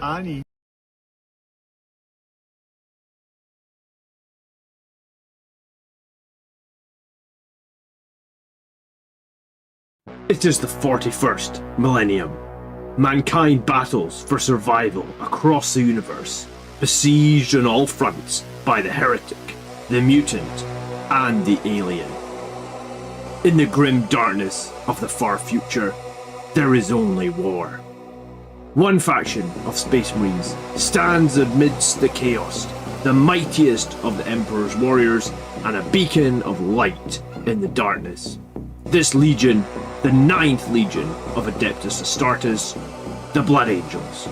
Annie. It is the 41st millennium. Mankind battles for survival across the universe, besieged on all fronts by the heretic, the mutant, and the alien. In the grim darkness of the far future, there is only war. One faction of Space Marines stands amidst the chaos, the mightiest of the Emperor's warriors, and a beacon of light in the darkness. This legion, the 9th Legion of Adeptus Astartes, the Blood Angels.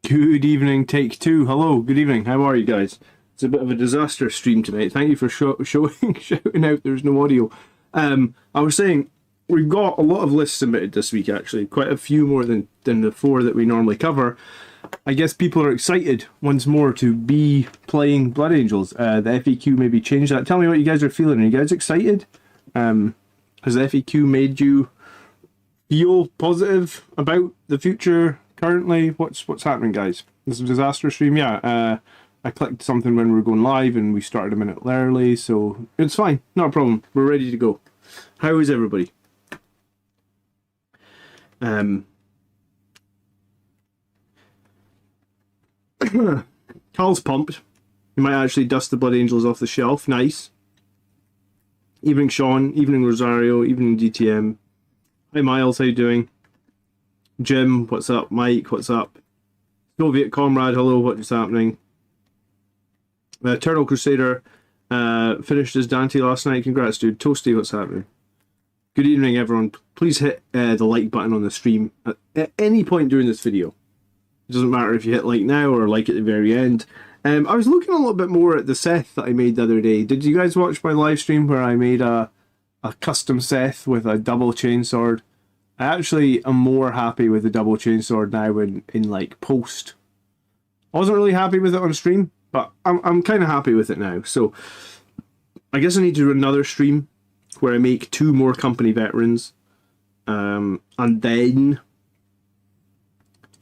Good evening, take two. Hello, good evening. How are you guys? It's a bit of a disaster stream tonight. Thank you for shouting out there's no audio. I was saying, we've got a lot of lists submitted this week, actually. Quite a few more than the 4 that we normally cover. I guess people are excited once more to be playing Blood Angels. The FAQ maybe changed that. Tell me what you guys are feeling. Are you guys excited? Has the FAQ made you feel positive about the future currently? What's happening, guys? This is a disaster stream. Yeah, I clicked something when we were going live and we started a minute early, so it's fine. Not a problem. We're ready to go. How is everybody? Carl's pumped. He might actually dust the Blood Angels off the shelf. Nice. Evening Sean, evening Rosario, evening DTM. Hi Miles, how you doing? Jim, what's up? Mike, what's up? Soviet Comrade, hello, what's happening? Turtle Crusader finished his Dante last night. Congrats, dude. Toasty, what's happening? Good evening, everyone. Please hit the like button on the stream at any point during this video. It doesn't matter if you hit like now or like at the very end. I was looking a little bit more at the Seth that I made the other day. Did you guys watch my live stream where I made a custom Seth with a double chainsword? I actually am more happy with the double chainsword now in like post. I wasn't really happy with it on stream, but I'm kind of happy with it now. So I guess I need to do another stream where I make 2 more company veterans, and then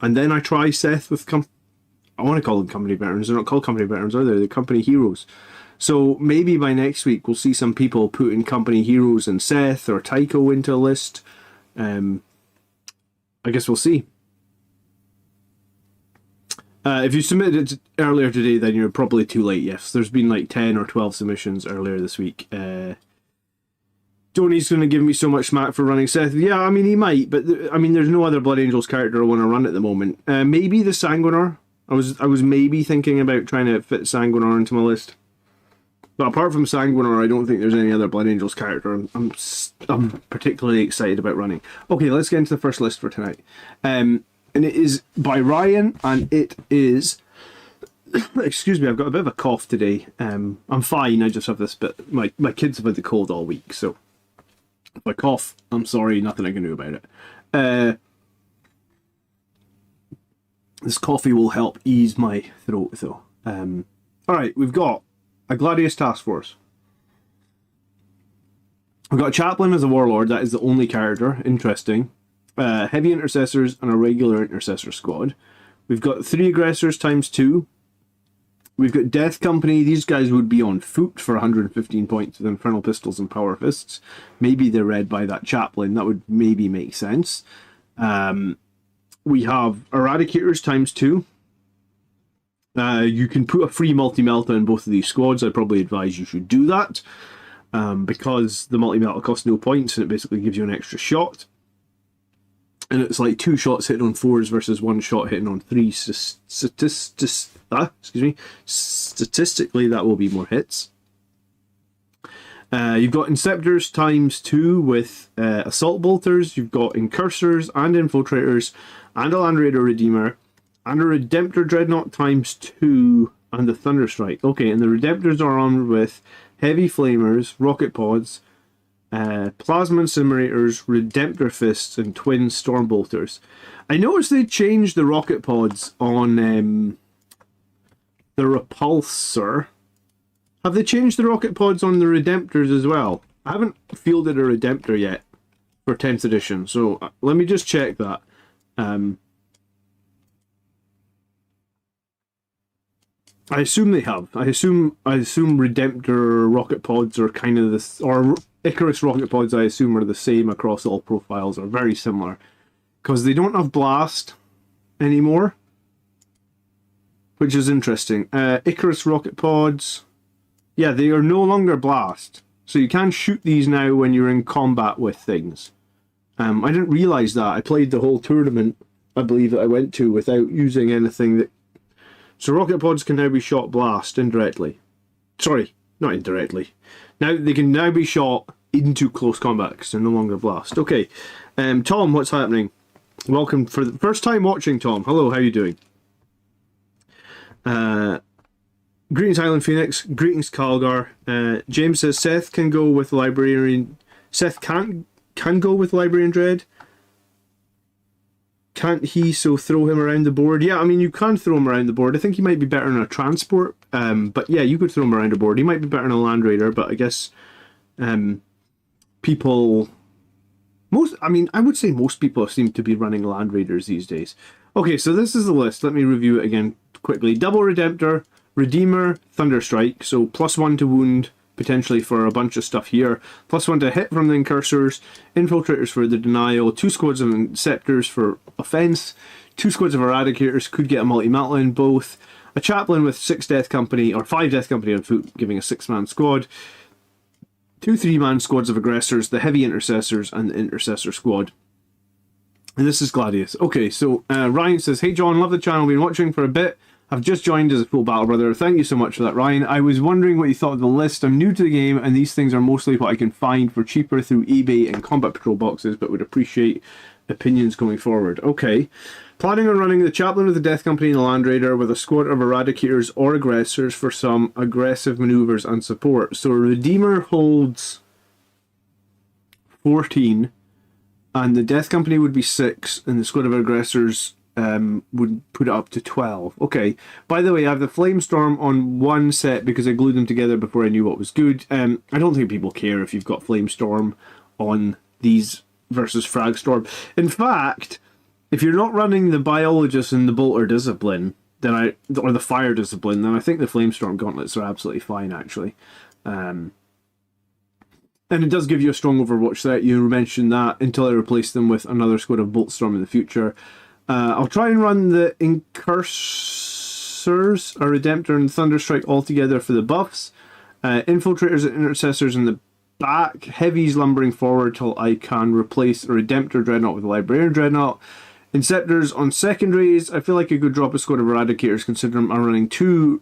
I try Seth with I want to call them company veterans. They're not called company veterans, are they? They're company heroes. So maybe by next week we'll see some people putting company heroes and Seth or Tycho into a list. I guess we'll see. If you submitted it earlier today, then you're probably too late. Yes, there's been like 10 or 12 submissions earlier this week. Tony's going to give me so much smack for running Seth. Yeah, I mean, he might, but there's no other Blood Angels character I want to run at the moment. Maybe the Sanguinar. I was maybe thinking about trying to fit Sanguinar into my list. But apart from Sanguinar, I don't think there's any other Blood Angels character I'm particularly excited about running. Okay, let's get into the first list for tonight. And it is by Ryan, and it is... Excuse me, I've got a bit of a cough today. I'm fine, I just have this bit... My kids have had the cold all week, so... If I cough, I'm sorry, nothing I can do about it. This coffee will help ease my throat, though. Alright, we've got a Gladius Task Force. We've got a Chaplain as a Warlord, that is the only character. Interesting. Heavy Intercessors and a regular Intercessor squad. We've got 3 Aggressors times 2. We've got Death Company. These guys would be on foot for 115 points with Infernal Pistols and Power Fists. Maybe they're read by that Chaplain. That would maybe make sense. We have Eradicators times 2. You can put a free multi-melta in both of these squads. I probably advise you should do that. Because the multi-melta costs no points and it basically gives you an extra shot. And it's like 2 shots hitting on 4s versus 1 shot hitting on 3s. Statistically, that will be more hits. You've got Inceptors times 2 with Assault Bolters. You've got Incursors and Infiltrators and a Land Raider Redeemer and a Redemptor Dreadnought times 2 and the Thunderstrike. Okay, and the Redemptors are armed with Heavy Flamers, Rocket Pods, Plasma Incinerators, Redemptor Fists, and Twin Stormbolters. I noticed they changed the Rocket Pods on the Repulsor. Have they changed the Rocket Pods on the Redemptors as well? I haven't fielded a Redemptor yet for 10th edition, so let me just check that. I assume they have. I assume Redemptor Rocket Pods are kind of this, or Icarus Rocket Pods I assume are the same across all profiles, or very similar. Because they don't have Blast anymore. Which is interesting. Icarus Rocket Pods, yeah, they are no longer Blast. So you can shoot these now when you're in combat with things. I didn't realise that. I played the whole tournament, I believe, that I went to without using anything that... So Rocket Pods can now be shot Blast indirectly. Sorry, not indirectly. Now they can now be shot into close combat because they're no longer Blast. Okay, Tom, what's happening? Welcome for the first time watching, Tom. Hello, how are you doing? Greetings, Highland Phoenix. Greetings, Calgar. James says Seth can go with Librarian. Seth can go with Librarian Dread. Can't he? So throw him around the board. Yeah, I mean you can throw him around the board. I think he might be better in a transport. But yeah, you could throw him around the board. He might be better in a Land Raider. But I guess people. I would say most people seem to be running Land Raiders these days. Okay, so this is the list. Let me review it again quickly. Double Redemptor, Redeemer, Thunderstrike. So +1 to wound, potentially for a bunch of stuff here. +1 to hit from the Incursors. Infiltrators for the denial. 2 squads of Inceptors for offense. 2 squads of Eradicators. Could get a multi-metal in both. A Chaplain with 6 Death Company, or 5 Death Company on foot, giving a 6-man squad. 2 3-man squads of Aggressors, the Heavy Intercessors, and the Intercessor squad. And this is Gladius. Okay, so Ryan says, "Hey John, love the channel, been watching for a bit. I've just joined as a full battle brother." Thank you so much for that, Ryan. I was wondering what you thought of the list. I'm new to the game, and these things are mostly what I can find for cheaper through eBay and Combat Patrol boxes, but would appreciate opinions going forward. Okay. Planning on running the Chaplain of the Death Company and the Land Raider with a squad of Eradicators or Aggressors for some aggressive maneuvers and support. So Redeemer holds 14, and the Death Company would be 6, and the squad of Aggressors would put it up to 12. Okay. By the way, I have the Flamestorm on one set because I glued them together before I knew what was good. I don't think people care if you've got Flamestorm on these versus Fragstorm. In fact, if you're not running the Biologist and the Bolter discipline, or the Fire discipline, then I think the Flamestorm gauntlets are absolutely fine, actually. And it does give you a strong Overwatch set. You mentioned that until I replace them with another squad of Boltstorm in the future. I'll try and run the Incursors, a Redemptor, and Thunderstrike all together for the buffs. Infiltrators and Intercessors in the back. Heavies lumbering forward till I can replace a Redemptor Dreadnought with a Librarian Dreadnought. Inceptors on secondaries. I feel like I could drop a squad of Eradicators considering I'm running 2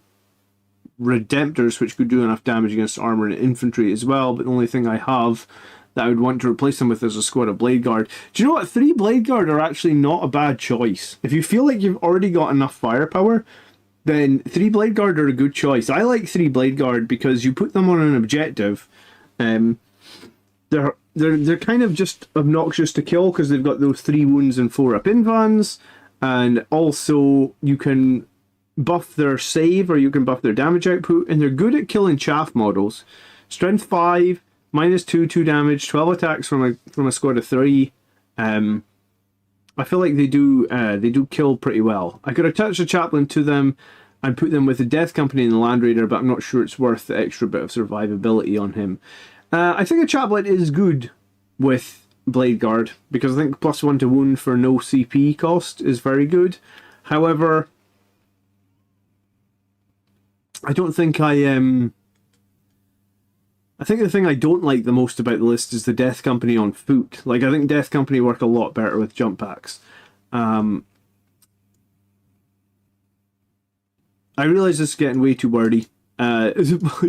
Redemptors, which could do enough damage against armor and infantry as well, but the only thing I have that I would want to replace them with is a squad of Blade Guard. Do you know what? 3 Blade Guard are actually not a bad choice. If you feel like you've already got enough firepower, then 3 Blade Guard are a good choice. I like 3 Blade Guard because you put them on an objective. They're kind of just obnoxious to kill because they've got those 3 wounds and 4 up invans, and also you can buff their save or you can buff their damage output, and they're good at killing chaff models. Strength 5, -2, 2 damage, 12 attacks from a squad of 3. I feel like they do kill pretty well. I could attach a chaplain to them and put them with the Death Company and the Land Raider, but I'm not sure it's worth the extra bit of survivability on him. I think a chaplain is good with Blade Guard because I think +1 to wound for no CP cost is very good. However, I don't think I think the thing I don't like the most about the list is the Death Company on foot. Like, I think Death Company work a lot better with jump packs. I realise this is getting way too wordy.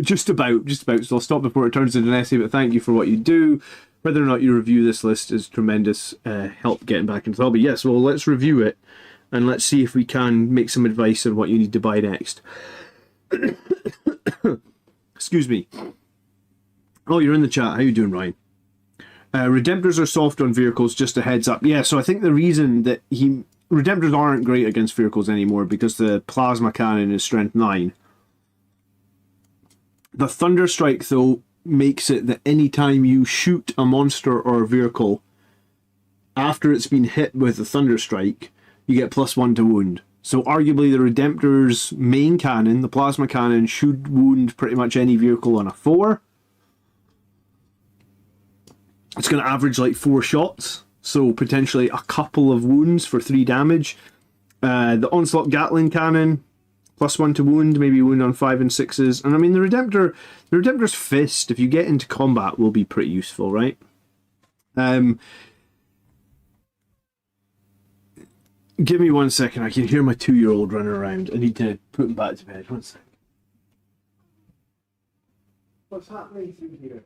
Just about. So I'll stop before it turns into an essay, but thank you for what you do. Whether or not you review this list is tremendous help getting back into the hobby. Yes, well, let's review it, and let's see if we can make some advice on what you need to buy next. Excuse me. Oh, you're in the chat. How you doing, Ryan? Redemptors are soft on vehicles, just a heads up. Yeah, so I think the reason that Redemptors aren't great against vehicles anymore because the plasma cannon is strength 9. The Thunderstrike, though, makes it that any time you shoot a monster or a vehicle after it's been hit with a Thunderstrike, you get +1 to wound. So arguably the Redemptor's main cannon, the plasma cannon, should wound pretty much any vehicle on a 4. It's going to average like 4 shots, so potentially a couple of wounds for 3 damage. The Onslaught Gatling Cannon, +1 to wound, maybe wound on 5 and 6s. And I mean, the Redemptor's Fist, if you get into combat, will be pretty useful, right? Give me 1 second, I can hear my 2-year-old running around. I need to put him back to bed. 1 second. What's happening through here?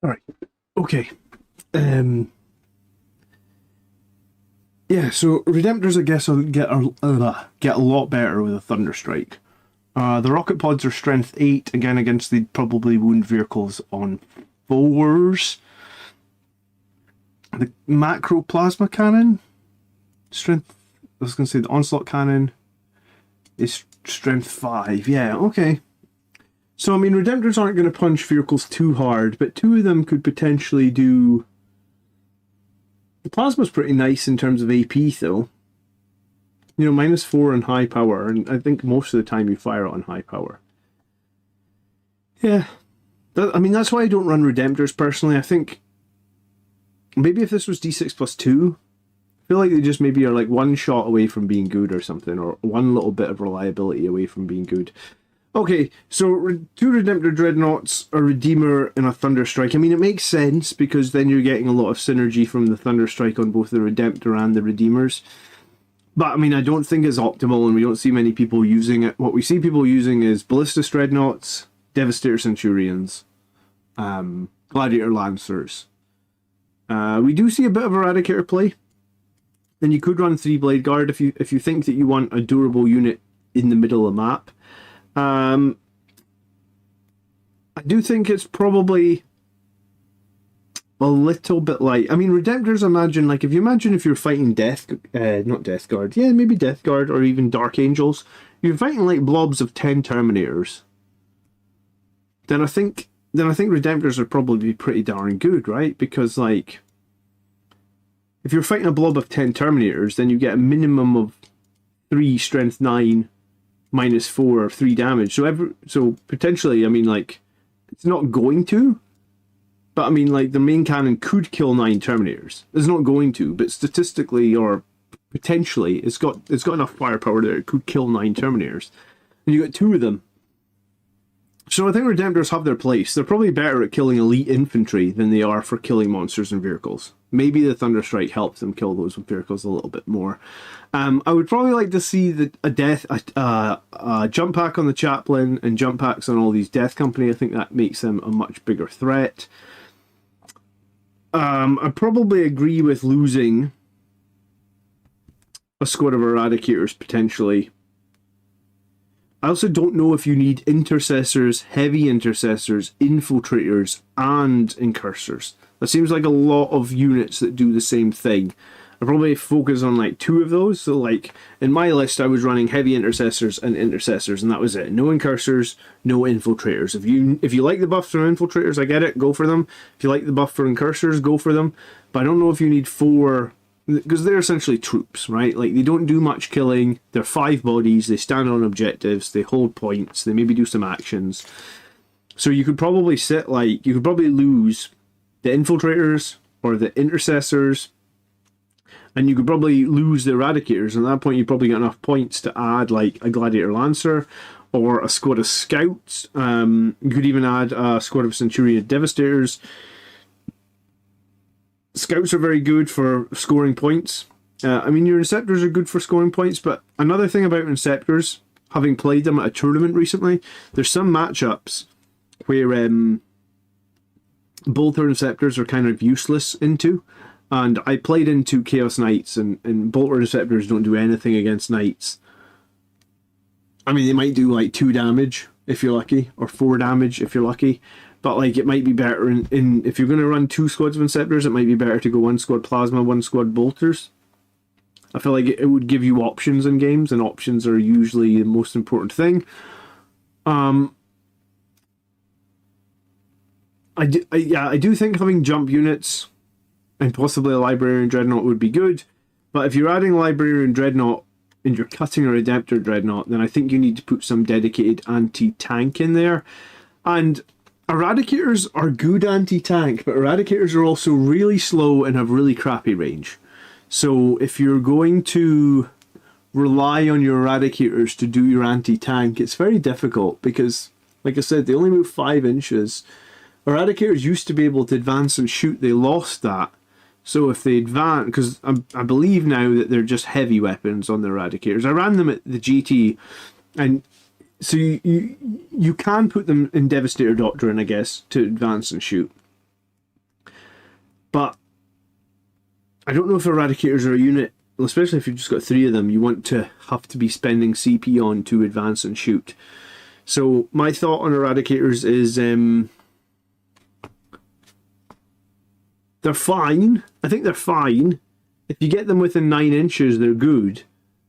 Alright, okay. Yeah, so Redemptors, I guess, will get a lot better with a Thunderstrike. The rocket pods are strength 8, again against the probably wound vehicles on 4s. The macro plasma cannon, strength, I was going to say the onslaught cannon is strength 5. Yeah, okay. So, I mean, Redemptors aren't going to punch vehicles too hard, but 2 of them could potentially do... The plasma's pretty nice in terms of AP, though. You know, -4 on high power, and I think most of the time you fire it on high power. Yeah. I mean, that's why I don't run Redemptors, personally. I think... Maybe if this was D6+2, I feel like they just maybe are like 1 shot away from being good or something, or 1 little bit of reliability away from being good. Okay, so 2 Redemptor Dreadnoughts, a Redeemer, and a Thunderstrike. I mean, it makes sense, because then you're getting a lot of synergy from the Thunderstrike on both the Redemptor and the Redeemers. But, I mean, I don't think it's optimal, and we don't see many people using it. What we see people using is Ballistus Dreadnoughts, Devastator Centurions, Gladiator Lancers. We do see a bit of Eradicator play. And you could run 3 Blade Guard if you think that you want a durable unit in the middle of the map. I do think it's probably a little bit light. I mean, Redemptors, imagine, like, if you're fighting not Death Guard, yeah, maybe Death Guard or even Dark Angels, you're fighting like blobs of 10 Terminators, then I think Redemptors would probably be pretty darn good, right? Because, like, if you're fighting a blob of 10 Terminators, then you get a minimum of 3 strength 9 -4 3 damage. So potentially, I mean, like, it's not going to, but I mean, like, the main cannon could kill 9 Terminators. It's not going to, but statistically or potentially, it's got enough firepower that it could kill 9 Terminators, and you got 2 of them. So I think Redemptors have their place. They're probably better at killing elite infantry than they are for killing monsters and vehicles. Maybe the Thunderstrike helps them kill those vehicles a little bit more. I would probably like to see a jump pack on the Chaplain and jump packs on all these Death Company. I think that makes them a much bigger threat. I probably agree with losing a squad of Eradicators, potentially. I also don't know if you need Intercessors, Heavy Intercessors, Infiltrators, and Incursors. That seems like a lot of units that do the same thing. I probably focus on like 2 of those. So, like, in my list, I was running Heavy Intercessors, and that was it. No Incursors, no Infiltrators. If you like the buff for Infiltrators, I get it, go for them. If you like the buff for Incursors, go for them. But I don't know if you need 4... Because they're essentially troops, right? Like, they don't do much killing. They're 5 bodies. They stand on objectives. They hold points. They maybe do some actions. So you could probably lose the Infiltrators or the Intercessors, and you could probably lose the Eradicators. And at that point, you probably got enough points to add, like, a Gladiator Lancer or a squad of Scouts. You could even add a squad of Centurion Devastators. Scouts are very good for scoring points. I mean, your Inceptors are good for scoring points, but another thing about Inceptors, having played them at a tournament recently, there's some matchups where Bolter Inceptors are kind of useless into, and I played into Chaos Knights, and Bolter Inceptors don't do anything against Knights. I mean, they might do like 2 damage if you're lucky, or 4 damage if you're lucky. But, like, it might be better if you're going to run 2 squads of Inceptors, it might be better to go 1 squad Plasma, 1 squad Bolters. I feel like it would give you options in games, and options are usually the most important thing. I do think having jump units and possibly a Librarian Dreadnought would be good. But if you're adding a Librarian Dreadnought and you're cutting a Redemptor Dreadnought, then I think you need to put some dedicated anti-tank in there. And Eradicators are good anti-tank, but Eradicators are also really slow and have really crappy range. So if you're going to rely on your Eradicators to do your anti-tank, it's very difficult because, like I said, they only move 5 inches. Eradicators used to be able to advance and shoot. They lost that. So if they advance, because I believe now that they're just heavy weapons on the Eradicators. I ran them at the GT, and so you can put them in Devastator Doctrine, I guess, to advance and shoot. But I don't know if Eradicators are a unit, especially if you've just got 3 of them, you want to have to be spending CP on to advance and shoot. So my thought on Eradicators is they're fine. I think they're fine. If you get them within 9 inches, they're good.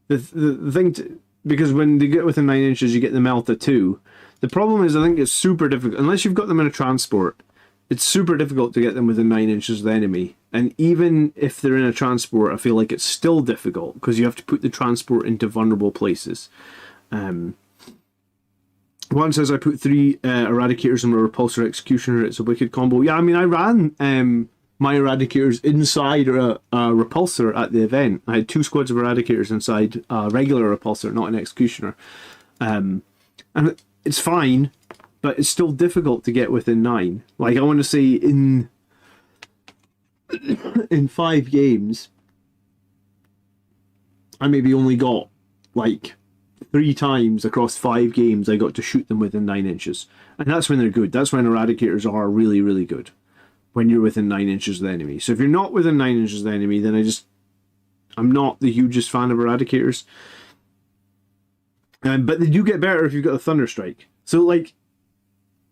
The thing, because when they get within 9 inches, you get the Melta 2. The problem is, I think it's super difficult, unless you've got them in a transport, it's super difficult to get them within 9 inches of the enemy. And even if they're in a transport, I feel like it's still difficult, because you have to put the transport into vulnerable places. One says, I put 3 Eradicators in my Repulsor Executioner, it's a wicked combo. Yeah, I mean, I ran my Eradicators inside a Repulsor at the event. I had 2 squads of Eradicators inside a regular Repulsor, not an Executioner. And it's fine, but it's still difficult to get within 9. Like, I want to say in 5 games, I maybe only got, like, 3 times across 5 games I got to shoot them within 9 inches. And that's when they're good. That's when Eradicators are really, really good. When you're within 9 inches of the enemy. So if you're not within 9 inches of the enemy, then I'm not the hugest fan of Eradicators. But they do get better if you've got a Thunderstrike. So, like,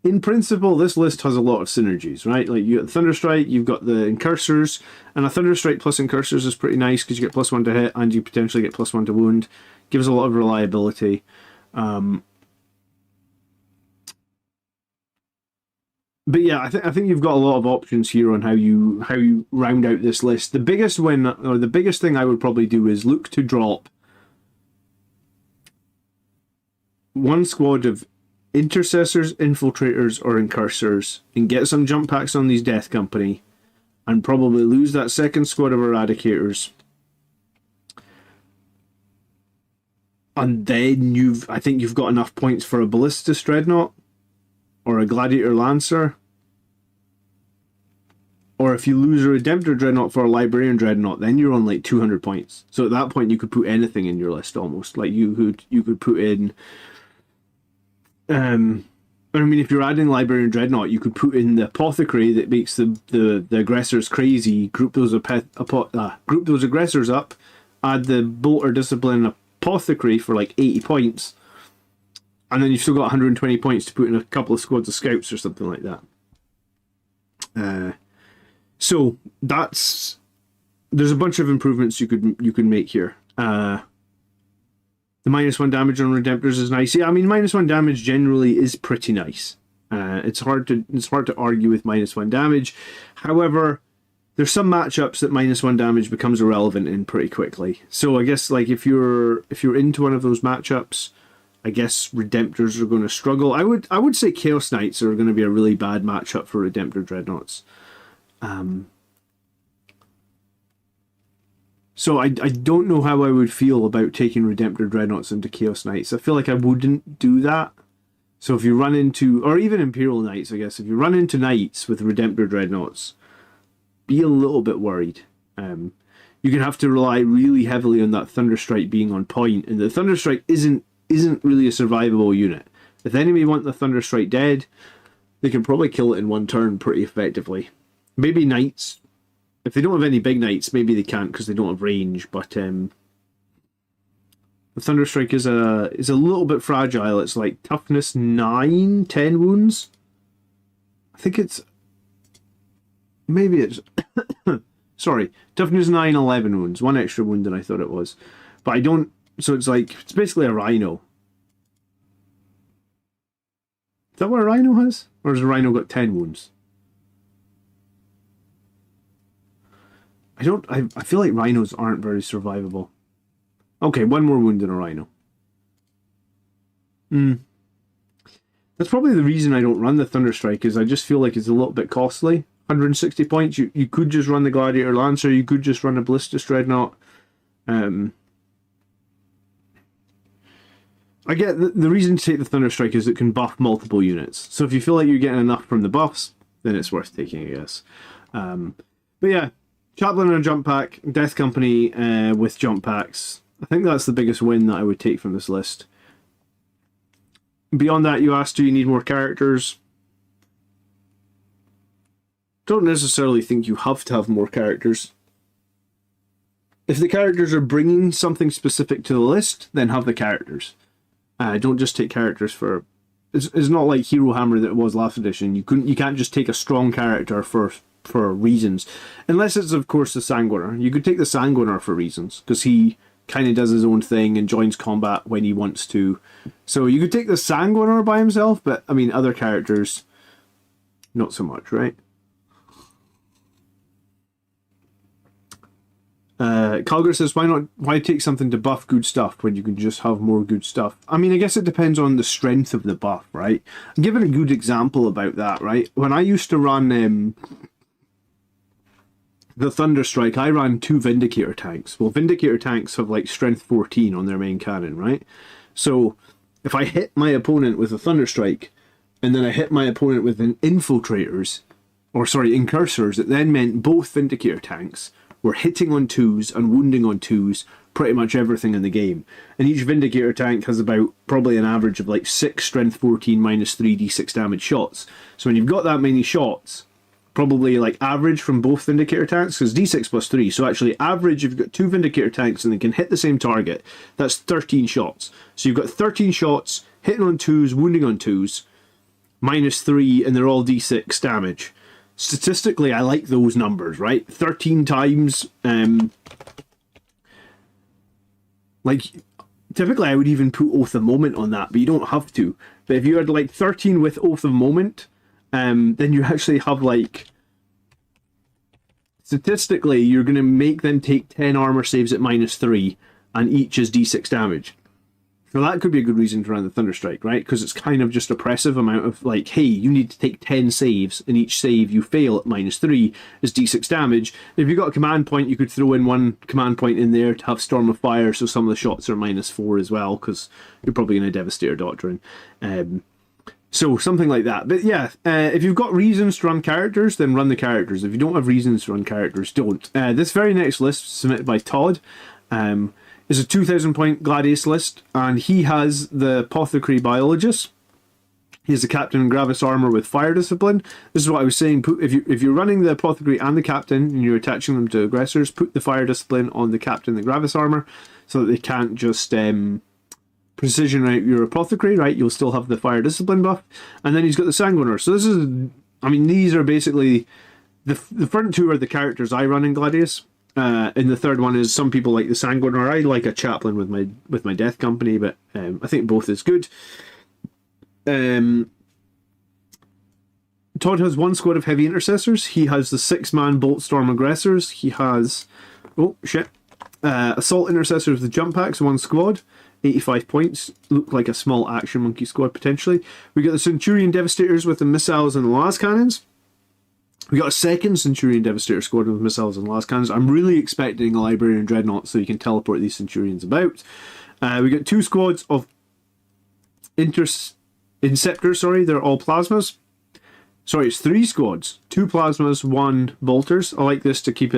in principle, this list has a lot of synergies, right? Like, you got the Thunderstrike, you've got the Incursors, and a Thunderstrike plus Incursors is pretty nice because you get +1 to hit and you potentially get +1 to wound. Gives a lot of reliability. But yeah, I think you've got a lot of options here on how you round out this list. The biggest win, or the biggest thing I would probably do, is look to drop 1 squad of Intercessors, Infiltrators, or Incursors, and get some jump packs on these Death Company, and probably lose that 2nd squad of Eradicators. And then I think you've got enough points for a Ballistus Dreadnought, or a Gladiator Lancer, or if you lose a Redemptor Dreadnought for a Librarian Dreadnought, then you're on like 200 points. So at that point, you could put anything in your list almost. Like you could put in, I mean, if you're adding Librarian Dreadnought, you could put in the Apothecary that makes the aggressors crazy. Group those aggressors up, add the Bolter Discipline Apothecary for like 80 points. And then you've still got 120 points to put in a couple of squads of scouts or something like that. So there's a bunch of improvements you could make here. The -1 damage on Redemptors is nice. Yeah, I mean, -1 damage generally is pretty nice. It's hard to argue with -1 damage. However, there's some matchups that -1 damage becomes irrelevant in pretty quickly. So I guess, like, if you're into one of those matchups, I guess Redemptors are going to struggle. I would say Chaos Knights are going to be a really bad matchup for Redemptor Dreadnoughts. So I don't know how I would feel about taking Redemptor Dreadnoughts into Chaos Knights. I feel like I wouldn't do that. So if you run into, or even Imperial Knights, I guess, if you run into Knights with Redemptor Dreadnoughts, be a little bit worried. You're going to have to rely really heavily on that Thunderstrike being on point, and the Thunderstrike isn't really a survivable unit. If the enemy want the Thunderstrike dead, they can probably kill it in 1 turn pretty effectively. Maybe Knights. If they don't have any big Knights, maybe they can't because they don't have range, but the Thunderstrike is a little bit fragile. It's like toughness 9, 10 wounds. I think it's... Maybe it's... Sorry, toughness 9, 11 wounds. 1 extra wound than I thought it was. But I don't... So it's like, it's basically a Rhino. Is that what a Rhino has? Or has a Rhino got 10 wounds? I feel like Rhinos aren't very survivable. Okay, 1 more wound than a Rhino. That's probably the reason I don't run the Thunderstrike, is I just feel like it's a little bit costly. 160 points, you could just run the Gladiator Lancer, you could just run a Ballistus Dreadnought. I get the reason to take the Thunderstrike is it can buff multiple units. So if you feel like you're getting enough from the buffs, then it's worth taking, I guess. But yeah, Chaplain and a jump pack, Death Company with jump packs. I think that's the biggest win that I would take from this list. Beyond that, you asked, do you need more characters? don't necessarily think you have to have more characters. If the characters are bringing something specific to the list, then have the characters. Don't just take characters for... It's not like Hero Hammer that it was last edition. You can't just take a strong character for reasons. Unless it's, of course, the Sanguiner. You could take the Sanguiner for reasons, because he kind of does his own thing and joins combat when he wants to. So you could take the Sanguiner by himself, but, I mean, other characters, not so much, right? Calgar says, why take something to buff good stuff when you can just have more good stuff? I mean, I guess it depends on the strength of the buff, right? I'm giving a good example about that, right? When I used to run the Thunderstrike, I ran 2 Vindicator tanks. Well, Vindicator tanks have like strength 14 on their main cannon, right? So if I hit my opponent with a Thunderstrike, and then I hit my opponent with an Incursors, it then meant both Vindicator tanks were hitting on 2s and wounding on 2s pretty much everything in the game. And each Vindicator tank has about probably an average of like 6 strength 14 minus 3 d6 damage shots. So when you've got that many shots, probably like average from both Vindicator tanks, because d6 plus 3, so actually average if you've got 2 Vindicator tanks and they can hit the same target, that's 13 shots. So you've got 13 shots, hitting on 2s, wounding on 2s, minus 3, and they're all d6 damage. Statistically, I like those numbers, right? 13 times, like, typically I would even put Oath of Moment on that, but you don't have to. But if you had like 13 with Oath of Moment, then you actually have like, statistically, you're going to make them take 10 armor saves at minus 3, and each is d6 damage. So that could be a good reason to run the Thunderstrike, right? Because it's kind of just oppressive amount of like, hey, you need to take 10 saves, and each save you fail at minus 3 is d6 damage. If you've got a command point, you could throw in one command point in there to have Storm of Fire, so some of the shots are minus 4 as well, because you're probably going to Devastator Doctrine. So something like that. But yeah, if you've got reasons to run characters, then run the characters. If you don't have reasons to run characters, don't. This very next list, submitted by Todd, is a 2,000 point Gladius list, and he has the Apothecary Biologist. He has the Captain in Gravis Armor with Fire Discipline. This is what I was saying. If you're running the Apothecary and the Captain, and you're attaching them to aggressors, put the Fire Discipline on the Captain in the Gravis Armor, so that they can't just precision out your Apothecary, right? You'll still have the Fire Discipline buff. And then he's got the Sanguiner. So this is, I mean, these are basically, the front two are the characters I run in Gladius. And the third one is, some people like the Sanguiner. I like a Chaplain with my Death Company, but I think both is good. Todd has one squad of Heavy Intercessors. He has the 6-man Boltstorm Aggressors. He has, Assault Intercessors with jump packs, one squad. 85 points. Look like a small Action Monkey squad potentially. We got the Centurion Devastators with the missiles and the las cannons. We got a second Centurion Devastator squad with missiles and las cannons. I'm really expecting a Librarian Dreadnought so you can teleport these Centurions about. We got 2 squads of Inceptors, they're all plasmas. Sorry, it's 3 squads. 2 plasmas, 1 bolters. I like this to keep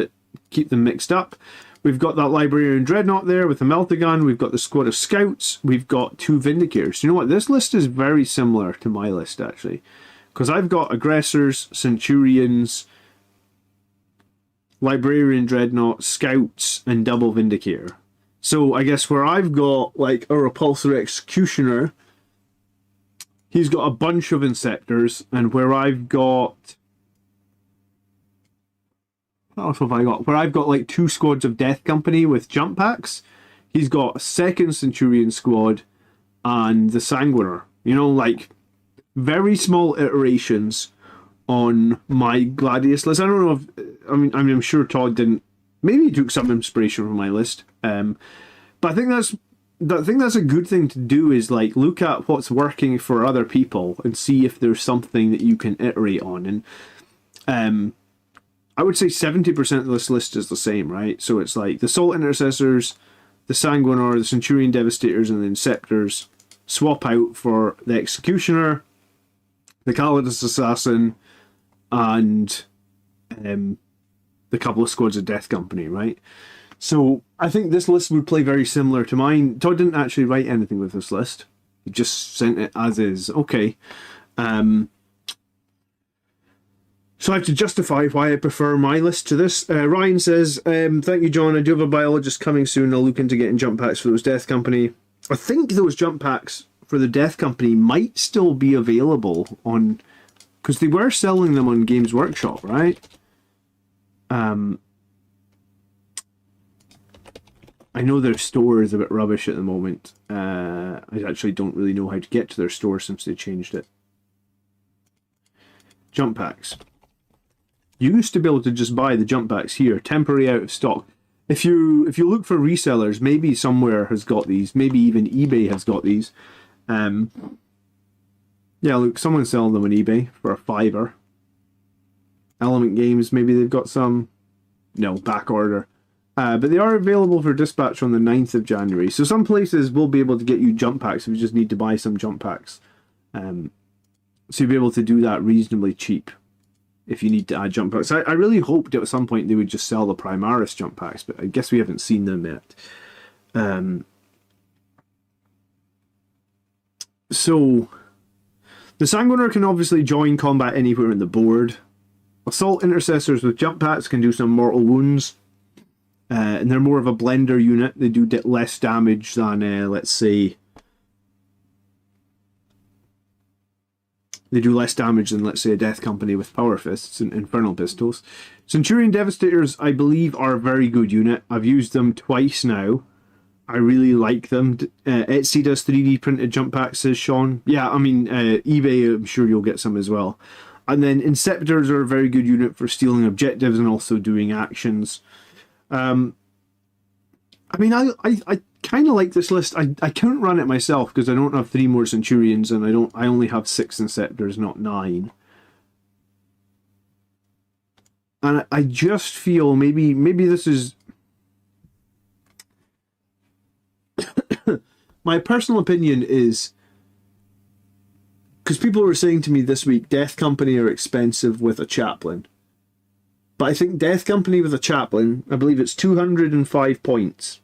them mixed up. We've got that Librarian Dreadnought there with the Meltagun. We've got the squad of Scouts. We've got 2 Vindicators. You know what? This list is very similar to my list, actually. Because I've got Aggressors, Centurions, Librarian Dreadnought, Scouts, and double Vindicator. So I guess where I've got like a Repulsor Executioner, he's got a bunch of Inceptors, and where I've got... What else have I got? Where I've got like 2 squads of Death Company with jump packs, he's got a second Centurion squad and the Sanguiner. You know, like very small iterations on my Gladius list. I don't know if I'm sure Todd didn't. Maybe he took some inspiration from my list. But I think that's a good thing to do, is like look at what's working for other people and see if there's something that you can iterate on. And I would say 70% of this list is the same, right? So it's like the Assault Intercessors, the Sanguiner, the Centurion Devastators, and the Inceptors swap out for the Executioner, the Calidus Assassin, and the couple of squads of Death Company, right? So I think this list would play very similar to mine. Todd didn't actually write anything with this list. He just sent it as is. Okay. So I have to justify why I prefer my list to this. Ryan says, thank you, John. I do have a biologist coming soon. I'll look into getting jump packs for those Death Company. I think those jump packs for the Death Company might still be available on... Because they were selling them on Games Workshop, right? I know their store is a bit rubbish at the moment. I actually don't really know how to get to their store since they changed it. Jump packs. You used to be able to just buy the jump packs here, temporary out of stock. If you look for resellers, maybe somewhere has got these. Maybe even eBay has got these. Yeah, look, someone's selling them on eBay for a $5. Element Games, maybe they've got some. No, back order. But they are available for dispatch on the 9th of January. So some places will be able to get you jump packs if you just need to buy some jump packs. So you'll be able to do that reasonably cheap if you need to add jump packs. I really hoped at some point they would just sell the Primaris jump packs, but I guess we haven't seen them yet. So the Sanguiner can obviously join combat anywhere on the board. Assault Intercessors with jump packs can do some mortal wounds. And they're more of a blender unit. They do less damage than, let's say... They do less damage than, let's say, a Death Company with Power Fists and Infernal Pistols. Centurion Devastators, I believe, are a very good unit. I've used them twice now. I really like them. Etsy does 3D printed jump packs, says Sean. Yeah, I mean, eBay, I'm sure you'll get some as well. And then Inceptors are a very good unit for stealing objectives and also doing actions. I mean, I kind of like this list. I can't run it myself because I don't have 3 more Centurions and I only have 6 Inceptors, not 9. And I just feel maybe this is my personal opinion is, because people were saying to me this week, Death Company are expensive with a chaplain. But I think Death Company with a chaplain, I believe it's 205 points,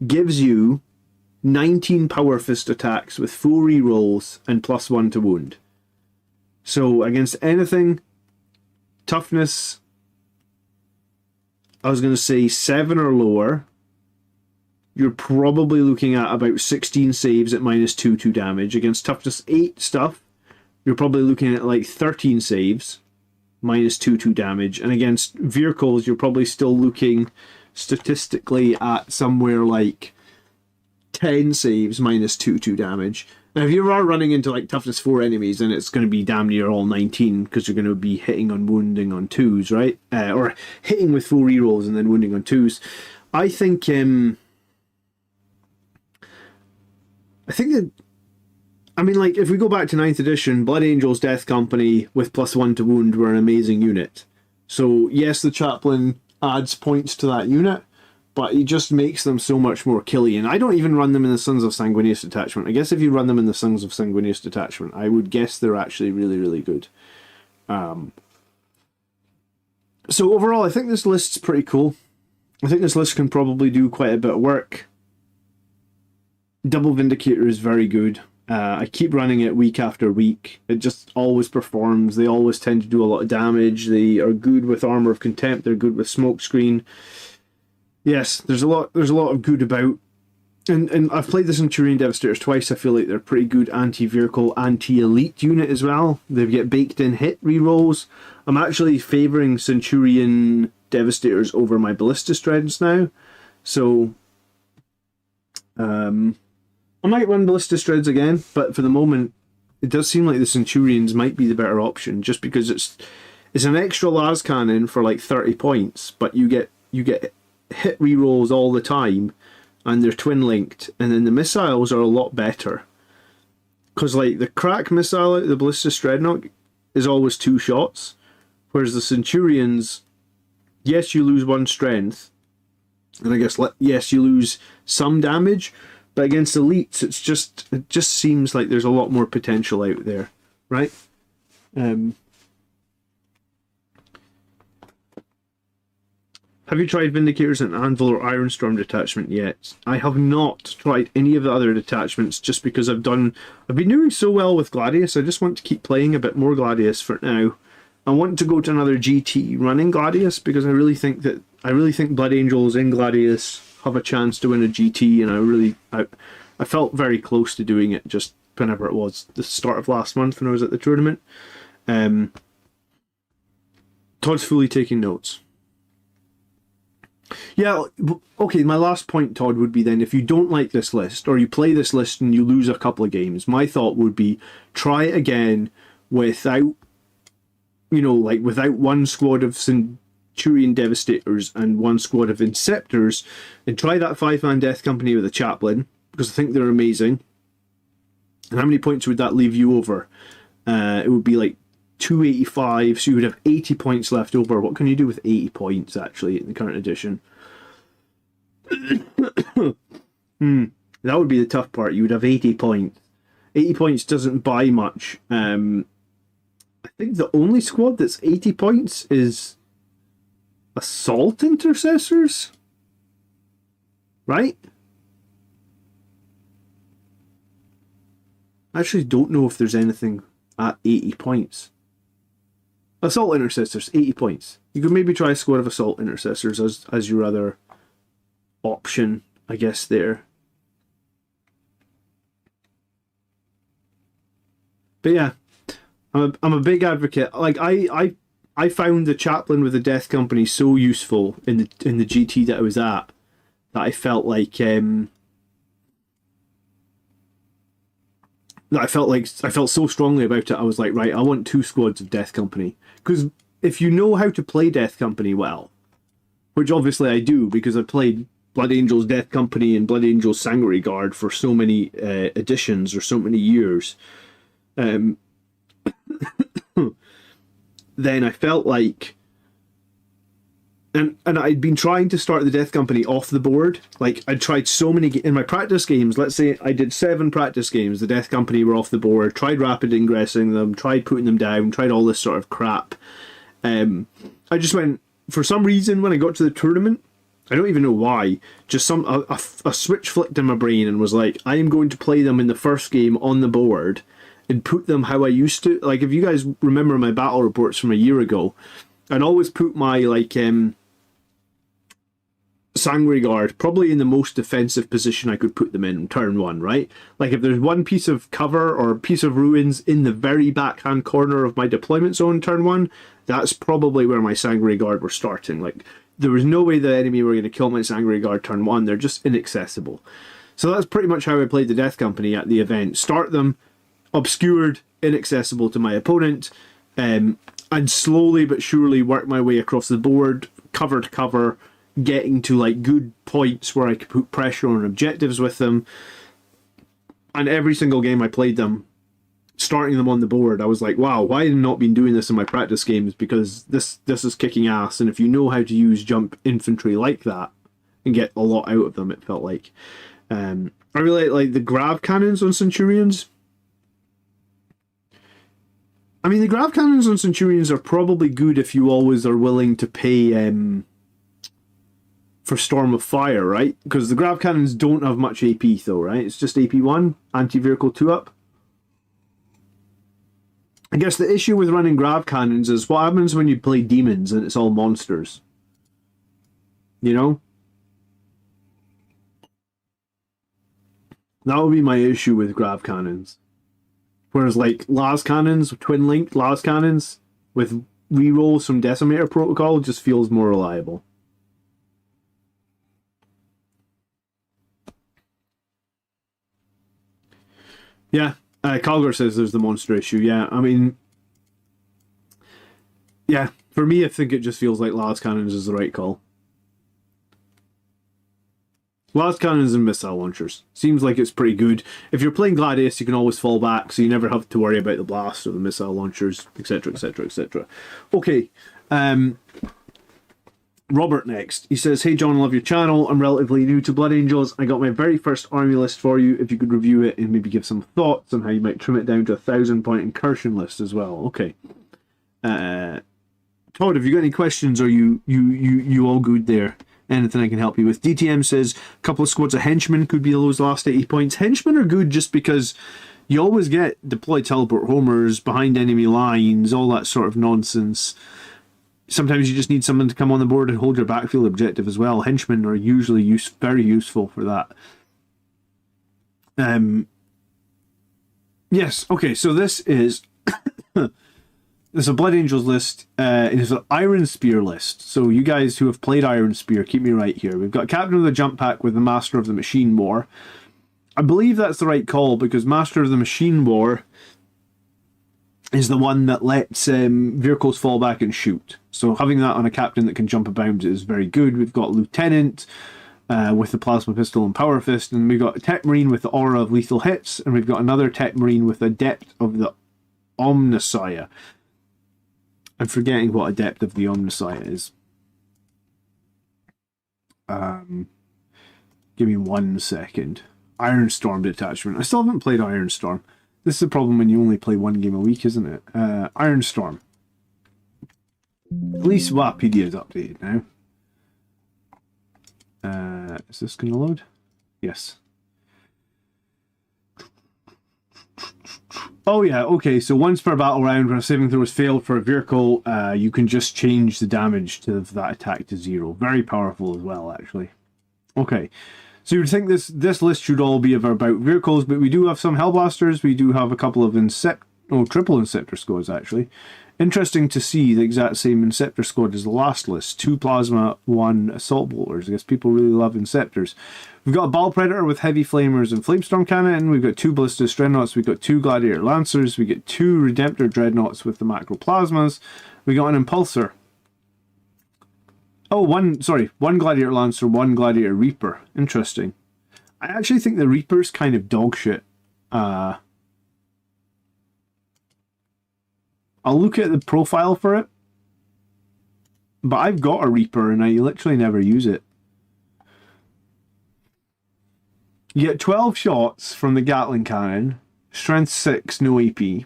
gives you 19 Power Fist attacks with 4 rerolls and +1 to wound. So against anything, toughness, I was going to say 7 or lower, you're probably looking at about 16 saves at -2 damage. Against toughness 8 stuff, you're probably looking at like 13 saves, -2 damage. And against vehicles, you're probably still looking statistically at somewhere like 10 saves, -2 damage. Now, if you are running into like toughness 4 enemies, then it's going to be damn near all 19 because you're going to be hitting on wounding on 2s, right? Or hitting with 4 rerolls and then wounding on 2s. I think that, I mean, like, if we go back to 9th edition, Blood Angels Death Company with +1 to wound were an amazing unit. So, yes, the chaplain adds points to that unit, but it just makes them so much more killy. And I don't even run them in the Sons of Sanguinius Detachment. I guess if you run them in the Sons of Sanguinius Detachment, I would guess they're actually really, really good. So, overall, I think this list's pretty cool. I think this list can probably do quite a bit of work. Double Vindicator is very good. I keep running it week after week. It just always performs. They always tend to do a lot of damage. They are good with Armor of Contempt. They're good with Smokescreen. Yes, there's a lot of good about. And I've played the Centurion Devastators twice. I feel like they're a pretty good anti-vehicle, anti-elite unit as well. They get baked-in hit rerolls. I'm actually favouring Centurion Devastators over my Ballista Dreads now. So I might run Ballista Dreads again, but for the moment, it does seem like the Centurions might be the better option, just because it's an extra las cannon for like 30 points, but you get hit rerolls all the time, and they're twin linked, and then the missiles are a lot better. Because like the crack missile out of the Ballista Dreadnought is always 2 shots, whereas the Centurions, yes, you lose 1 strength, and I guess yes, you lose some damage. But against elites, it just seems like there's a lot more potential out there, right? Have you tried Vindicators and Anvil or Ironstorm detachment yet? I have not tried any of the other detachments just because I've been doing so well with Gladius. I just want to keep playing a bit more Gladius for now. I want to go to another GT running Gladius, because I really think Blood Angels in Gladius have a chance to win a GT, and I felt very close to doing it just whenever it was, the start of last month when I was at the tournament. Todd's fully taking notes. Yeah, okay, my last point, Todd, would be then, if you don't like this list, or you play this list and you lose a couple of games, my thought would be, try it again without, without one squad of Centurion Devastators and one squad of Inceptors, and try that 5-man Death Company with a Chaplain, because I think they're amazing. And how many points would that leave you over? It would be like 285, so you would have 80 points left over. What can you do with 80 points, actually, in the current edition? That would be the tough part. You would have 80 points. 80 points doesn't buy much. I think the only squad that's 80 points is Assault Intercessors? Right? I actually don't know if there's anything at 80 points. Assault Intercessors, 80 points. You could maybe try a squad of Assault Intercessors as your other option, I guess, there. But yeah, I'm a big advocate. Like, I found the Chaplain with the Death Company so useful in the GT that I was at, that I felt like I felt so strongly about it. I was like, right, I want 2 squads of Death Company. Because if you know how to play Death Company well, which obviously I do, because I played Blood Angels Death Company and Blood Angels Sanguinary Guard for so many editions or so many years, then I felt like, and I'd been trying to start the Death Company off the board. Like, I'd tried so many in my practice games. Let's say I did 7 practice games. The Death Company were off the board. Tried rapid ingressing them. Tried putting them down. Tried all this sort of crap. I just went, for some reason, when I got to the tournament, I don't even know why, just a switch flicked in my brain and was like, I am going to play them in the first game on the board and put them how I used to. Like, if you guys remember my battle reports from a year ago, I'd always put my, like, Sanguinary Guard probably in the most defensive position I could put them in turn 1, right? Like, if there's one piece of cover or a piece of ruins in the very backhand corner of my deployment zone turn 1, that's probably where my Sanguinary Guard were starting. Like, there was no way the enemy were going to kill my Sanguinary Guard turn 1. They're just inaccessible. So that's pretty much how I played the Death Company at the event. Start them obscured, inaccessible to my opponent, and slowly but surely work my way across the board, cover to cover, getting to like good points where I could put pressure on objectives with them. And every single game I played them, starting them on the board, I was like, wow, why have I not been doing this in my practice games? Because this is kicking ass. And if you know how to use jump infantry like that and get a lot out of them, it felt like. I really like the grav cannons on Centurions. I mean, the grav cannons on Centurions are probably good if you always are willing to pay for Storm of Fire, right? Because the grav cannons don't have much AP though, right? It's just AP 1, anti-vehicle 2 up. I guess the issue with running grav cannons is what happens when you play demons and it's all monsters. You know? That would be my issue with grav cannons. Whereas like las cannons, twin linked las cannons with rerolls from Decimator Protocol just feels more reliable. Yeah, Calgar says there's the monster issue. Yeah, I mean, yeah, for me, I think it just feels like las cannons is the right call. Las cannons and missile launchers. Seems like it's pretty good. If you're playing Gladius, you can always fall back, so you never have to worry about the blast or the missile launchers, etc., etc., etc. Okay, Robert next. He says, hey John, I love your channel. I'm relatively new to Blood Angels. I got my very first army list for you. If you could review it and maybe give some thoughts on how you might trim it down to a 1,000-point incursion list as well. Okay. Todd, have you got any questions, or you all good there? Anything I can help you with? DTM says a couple of squads of henchmen could be those last 80 points. Henchmen are good just because You always get deploy teleport homers behind enemy lines, all that sort of nonsense. Sometimes you just need someone to come on the board and hold your backfield objective as well. Henchmen are usually very useful for that. Yes, okay, so this is there's a Blood Angels list. It is an Iron Spear list. So you guys who have played Iron Spear, keep me right here. We've got Captain of the Jump Pack with the Master of the Machine War. I believe that's the right call because Master of the Machine War is the one that lets vehicles fall back and shoot. So having that on a captain that can jump about is very good. We've got Lieutenant with the Plasma Pistol and Power Fist, and we've got a Tech Marine with the Aura of Lethal Hits, and we've got another Tech Marine with Adept of the Omnissiah. I'm forgetting what Adept of the Omnissiah is. Give me 1 second. Ironstorm detachment. I still haven't played Ironstorm. This is the problem when you only play 1 game a week, isn't it? Ironstorm. At least Wikipedia is updated now. Is this going to load? Yes. Oh yeah, okay, so once per battle round when a saving throw has failed for a vehicle, you can just change the damage to that attack to 0. Very powerful as well, actually. Okay, so you would think this list should all be about vehicles, but we do have some Hellblasters, we do have a couple of triple Inceptor squads, actually. Interesting to see the exact same Inceptor squad as the last list. 2 Plasma, 1 Assault Bolters. I guess people really love Inceptors. We've got a Ball Predator with Heavy Flamers and Flamestorm Cannon. We've got 2 Ballistas Dreadnoughts. We've got 2 Gladiator Lancers. We get 2 Redemptor Dreadnoughts with the Macro Plasmas. We got an Impulsor. Oh, one Gladiator Lancer, 1 Gladiator Reaper. Interesting. I actually think the Reaper's kind of dog shit. I'll look at the profile for it. But I've got a Reaper and I literally never use it. You get 12 shots from the Gatling Cannon. Strength 6, no AP.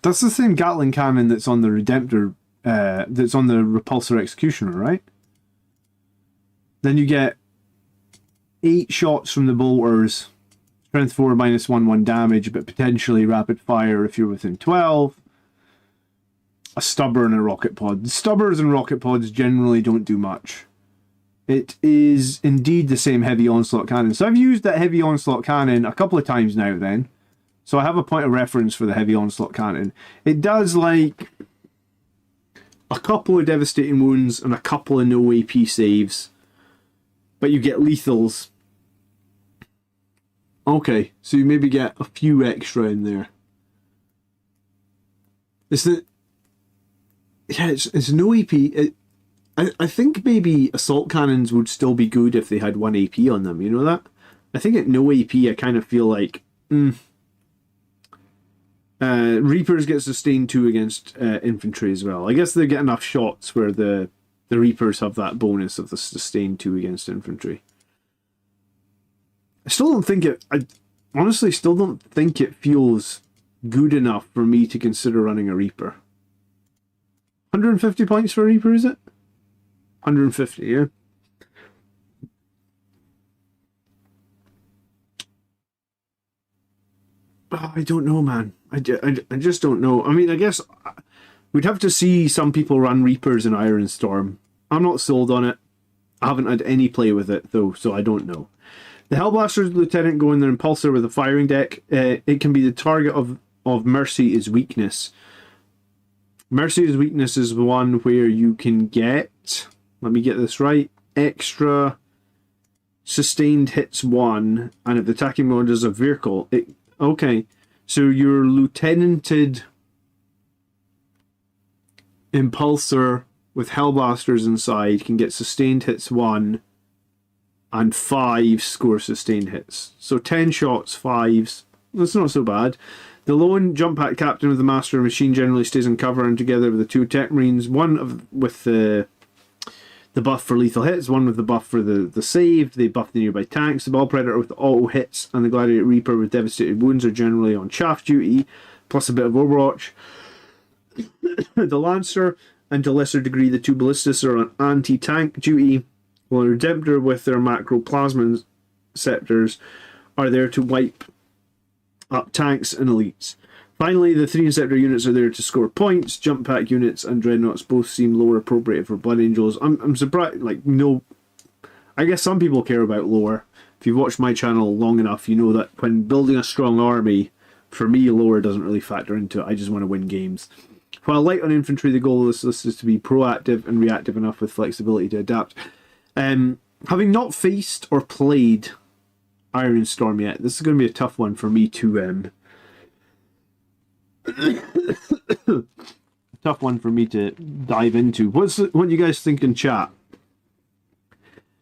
That's the same Gatling Cannon that's on the Redemptor, that's on the Repulsor Executioner, right? Then you get 8 shots from the Bolters. Strength 4, -1 damage, but potentially rapid fire if you're within 12. A Stubber and a Rocket Pod. Stubbers and Rocket Pods generally don't do much. It is indeed the same Heavy Onslaught Cannon. So I've used that Heavy Onslaught Cannon a couple of times now then. So I have a point of reference for the Heavy Onslaught Cannon. It does like a couple of devastating wounds and a couple of no AP saves. But you get lethals. Okay, so you maybe get a few extra in there. It's no AP. I think maybe assault cannons would still be good if they had 1 AP on them. You know that? I think at no AP, I kind of feel like Reapers get sustained 2 against infantry as well. I guess they get enough shots where the Reapers have that bonus of the sustained 2 against infantry. I honestly still don't think it feels good enough for me to consider running a Reaper. 150 points for a Reaper, is it? 150, yeah. Oh, I don't know, man. I just don't know. I mean, I guess we'd have to see some people run Reapers in Ironstorm. I'm not sold on it. I haven't had any play with it, though, so I don't know. The Hellblaster's Lieutenant go in their Impulsor with a firing deck. It can be the target of Mercy is weakness. Mercy's weakness is the one where you can get, let me get this right, extra sustained hits 1, and if the attacking mode is a vehicle, okay, so your lieutenanted Impulsor with Hellblasters inside can get sustained hits 1 and 5 score sustained hits. So 10 shots, 5s. That's not so bad. The lone jump pack captain of the Master of Machine generally stays in cover and together with the 2 Tech Marines, one with the buff for lethal hits, one with the buff for the saved. They buff the nearby tanks. The Ball Predator with the auto hits and the Gladiator Reaper with devastated wounds are generally on chaff duty, plus a bit of Overwatch. The Lancer, and to a lesser degree the 2 Ballistas, are on anti-tank duty, while Redemptor with their Macro Plasmas Interceptors are there to wipe up tanks and elites. Finally, the 3 Interceptor units are there to score points. Jump pack units and Dreadnoughts both seem lower appropriate for Blood Angels. I'm surprised, like, no... I guess some people care about lore. If you've watched my channel long enough, you know that when building a strong army, for me, lore doesn't really factor into it. I just want to win games. While light on infantry, the goal of this list is to be proactive and reactive enough with flexibility to adapt. Having not faced or played Iron Storm yet, this is going to be a tough one for me to... tough one for me to dive into. What do you guys think in chat?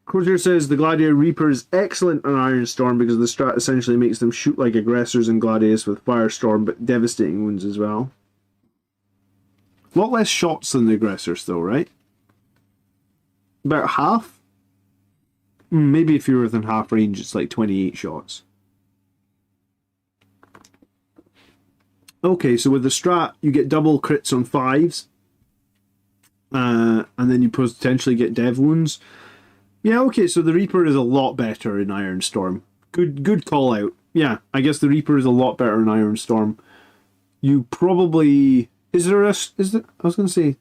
Crozier says the Gladiator Reaper is excellent on Iron Storm because the strat essentially makes them shoot like aggressors in Gladius with Firestorm, but devastating wounds as well. A lot less shots than the aggressors though, right? About half? Maybe if you're within half range, it's like 28 shots. Okay, so with the strat, you get double crits on 5s. And then you potentially get dev wounds. Yeah, okay, so the Reaper is a lot better in Iron Storm. Good call out. Yeah, I guess the Reaper is a lot better in Iron Storm. You probably... I was going to say...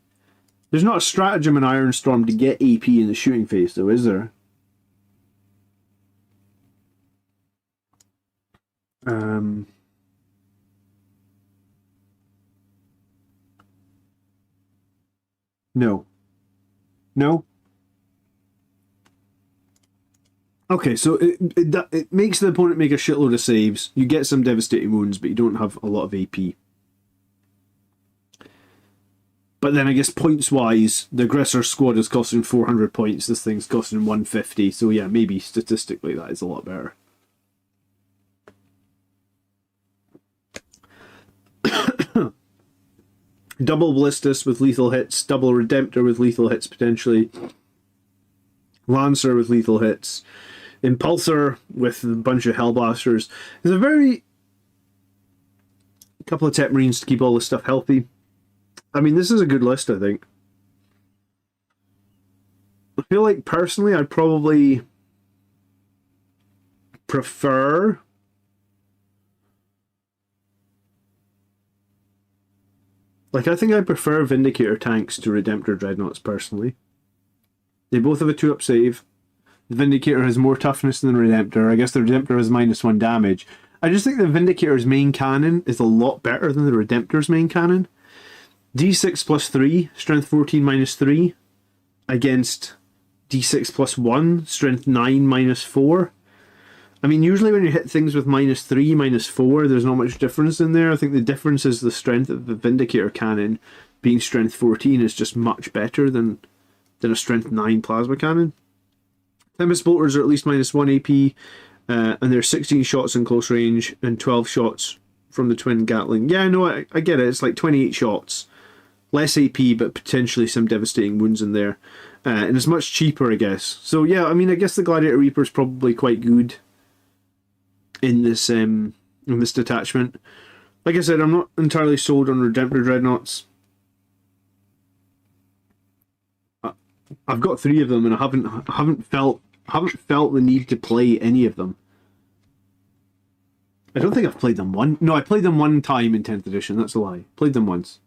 There's not a stratagem in Iron Storm to get AP in the shooting phase, though, is there? No. No? Okay, so it makes the opponent make a shitload of saves. You get some devastating wounds, but you don't have a lot of AP. But then I guess points-wise, the aggressor squad is costing 400 points. This thing's costing 150. So yeah, maybe statistically that is a lot better. Double Ballistus with lethal hits. Double Redemptor with lethal hits, potentially. Lancer with lethal hits. Impulsor with a bunch of Hellblasters. There's a very... couple of Tech Marines to keep all this stuff healthy. I mean, this is a good list, I think. I feel like, personally, I'd probably prefer... Like, I think I prefer Vindicator tanks to Redemptor Dreadnoughts, personally. They both have a 2-up save. The Vindicator has more toughness than the Redemptor. I guess the Redemptor has -1 damage. I just think the Vindicator's main cannon is a lot better than the Redemptor's main cannon. D6 plus 3, strength 14 minus 3, against D6 plus 1, strength 9 minus 4. I mean, usually when you hit things with -3, -4, there's not much difference in there. I think the difference is the strength of the Vindicator cannon being strength 14 is just much better than a strength 9 plasma cannon. Tempest Bolters are at least -1 AP, and there's 16 shots in close range and 12 shots from the twin Gatling. Yeah, no, I get it. It's like 28 shots. Less AP, but potentially some devastating wounds in there. And it's much cheaper, I guess. So yeah, I mean, I guess the Gladiator Reaper is probably quite good in this detachment. Like I said, I'm not entirely sold on Redemptor Dreadnoughts. I've got 3 of them, and I haven't felt the need to play any of them. I don't think I've played them one. No, I played them one time in 10th edition. That's a lie. Played them once.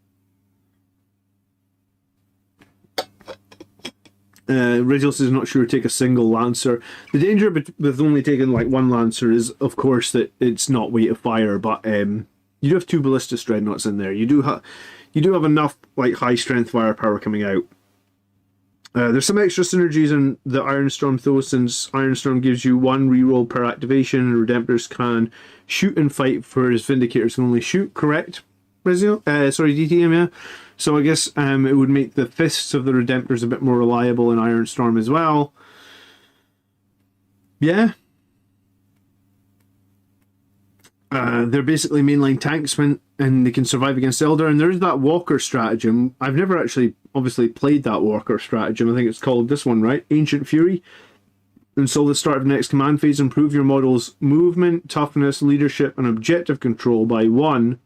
Rizos is not sure to take a single Lancer. The danger with only taking like one Lancer is, of course, that it's not weight of fire. But you do have 2 Ballistus Dreadnoughts in there. You do have enough like high strength firepower coming out. There's some extra synergies in the Ironstorm though, since Ironstorm gives you 1 reroll per activation, and Redemptors can shoot and fight, for his Vindicators can only shoot, correct? Rizio? Sorry, DTM, yeah. So I guess it would make the Fists of the Redemptors a bit more reliable in Ironstorm as well. Yeah. They're basically mainline tanks, and they can survive against Eldar. And there is that Walker stratagem. I've never actually, obviously, played that Walker stratagem. I think it's called this one, right? Ancient Fury. Until the start of the next command phase, improve your model's movement, toughness, leadership, and objective control by 1.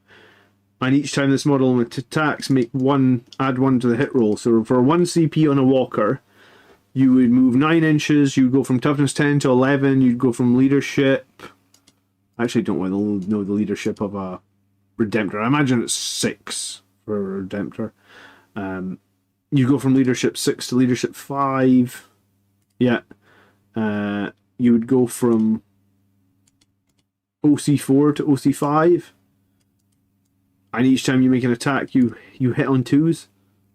And each time this model attacks, add 1 to the hit roll. So for 1 CP on a Walker, You would move 9 inches. You'd go from toughness 10 to 11. You'd go from leadership. I actually don't want to know the leadership of a Redemptor. I imagine it's 6 for a Redemptor. You go from leadership 6 to leadership 5. Yeah. You would go from OC4 to OC5. And each time you make an attack, you hit on 2s.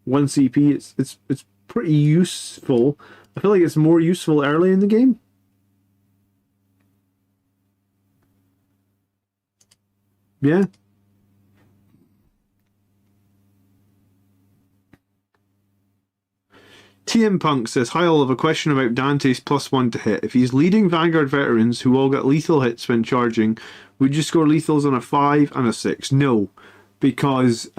1 CP. It's pretty useful. I feel like it's more useful early in the game. Yeah. TM Punk says, hi, I'll have a question about Dante's +1 to hit. If he's leading Vanguard veterans who all get lethal hits when charging, would you score lethals on a 5 and a 6? No, because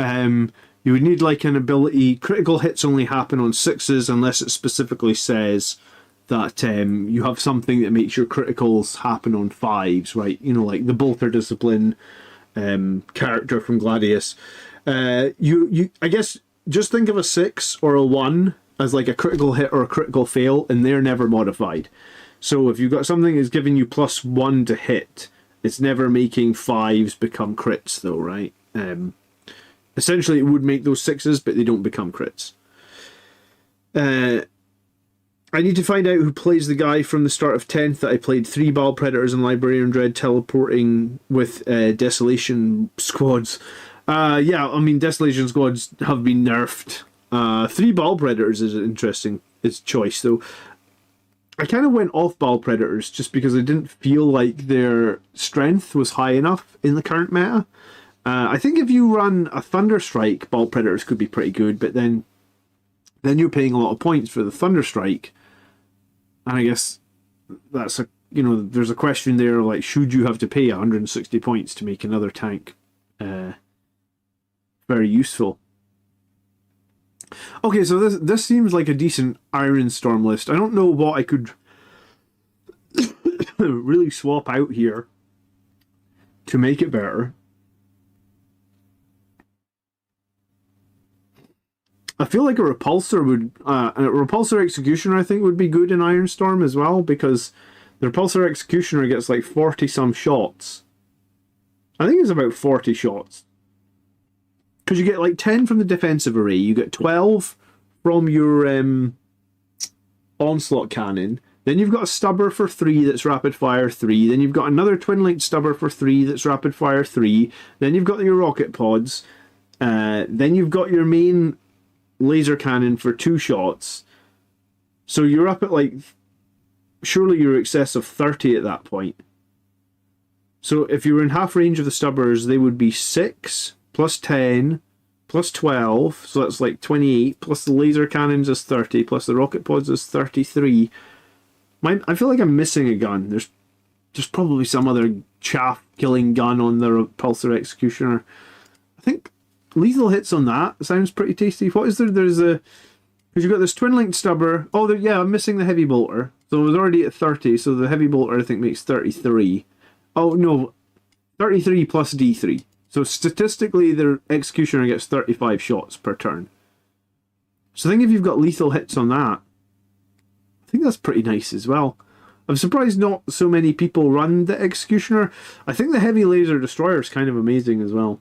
you would need like an ability. Critical hits only happen on 6s unless it specifically says that you have something that makes your criticals happen on 5s, right? You know, like the Bolter Discipline character from Gladius. You I guess just think of a 6 or a 1 as like a critical hit or a critical fail, and they're never modified. So if you've got something that's giving you +1 to hit, it's never making 5s become crits though, right? Essentially it would make those 6s, but they don't become crits. I need to find out who plays the guy from the start of 10th that I played 3 Bile Predators and Librarian Dread teleporting with Desolation squads. Yeah, I mean, Desolation squads have been nerfed. 3 Bile Predators is interesting. It's choice, though. I kind of went off Bile Predators just because I didn't feel like their strength was high enough in the current meta. I think if you run a Thunderstrike, Bile Predators could be pretty good, but then you're paying a lot of points for the Thunderstrike. And I guess that's there's a question there, like, should you have to pay 160 points to make another tank very useful? Okay, so this seems like a decent Iron Storm list. I don't know what I could really swap out here to make it better. I feel like a Repulsor would... a Repulsor Executioner, I think, would be good in Iron Storm as well, because the Repulsor Executioner gets like 40-some shots. I think it's about 40 shots. Because you get like 10 from the defensive array, you get 12 from your Onslaught Cannon, then you've got a Stubber for 3 that's Rapid Fire 3, then you've got another Twin-Linked Stubber for 3 that's Rapid Fire 3, then you've got your Rocket Pods, then you've got your main Laser Cannon for 2 shots. So you're up at like, surely you're excess of 30 at that point. So if you were in half range of the Stubbers, they would be 6 plus 10 plus 12, so that's like 28, plus the Laser Cannons is 30, plus the Rocket Pods is 33. I feel like I'm missing a gun. There's probably some other chaff killing gun on the Repulsor Executioner. I think lethal hits on that sounds pretty tasty. What is there? There's a... Because you've got this Twin-Linked Stubber. Oh, yeah, I'm missing the Heavy Bolter. So it was already at 30, so the Heavy Bolter, I think, makes 33. Oh, no. 33 plus D3. So statistically, the Executioner gets 35 shots per turn. So I think if you've got lethal hits on that, I think that's pretty nice as well. I'm surprised not so many people run the Executioner. I think the Heavy Laser Destroyer is kind of amazing as well.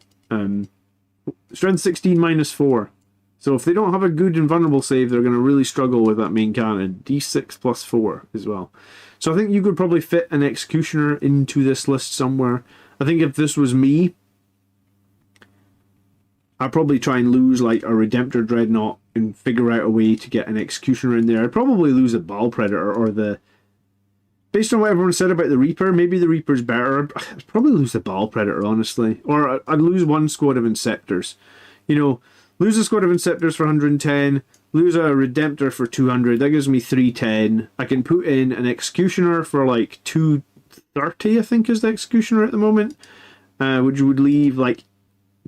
Strength 16 minus 4. So if they don't have a good invulnerable save, they're going to really struggle with that main cannon. D6 plus 4 as well. So I think you could probably fit an Executioner into this list somewhere. I think if this was me, I'd probably try and lose like a Redemptor Dreadnought and figure out a way to get an Executioner in there. I'd probably lose a Bile Predator or the... Based on what everyone said about the Reaper, maybe the Reaper's better. I'd probably lose the Bile Predator, honestly. Or I'd lose one squad of Inceptors. You know, lose a squad of Inceptors for 110, lose a Redemptor for 200, that gives me 310. I can put in an Executioner for like 230, I think is the Executioner at the moment, which would leave like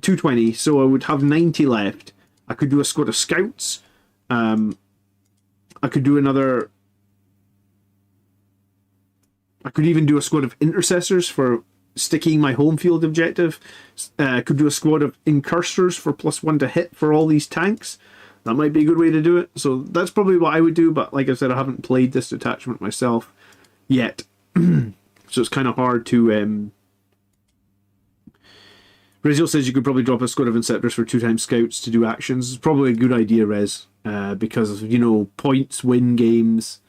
220, so I would have 90 left. I could do a squad of Scouts. I could do another... I could even do a squad of Intercessors for sticking my home field objective. I could do a squad of Incursors for +1 to hit for all these tanks. that might be a good way to do it. So that's probably what I would do, but like I said, I haven't played this detachment myself yet. So it's kind of hard to... Reziel says you could probably drop a squad of Inceptors for 2 times scouts to do actions. It's probably a good idea, Rez, because, you know, points win games.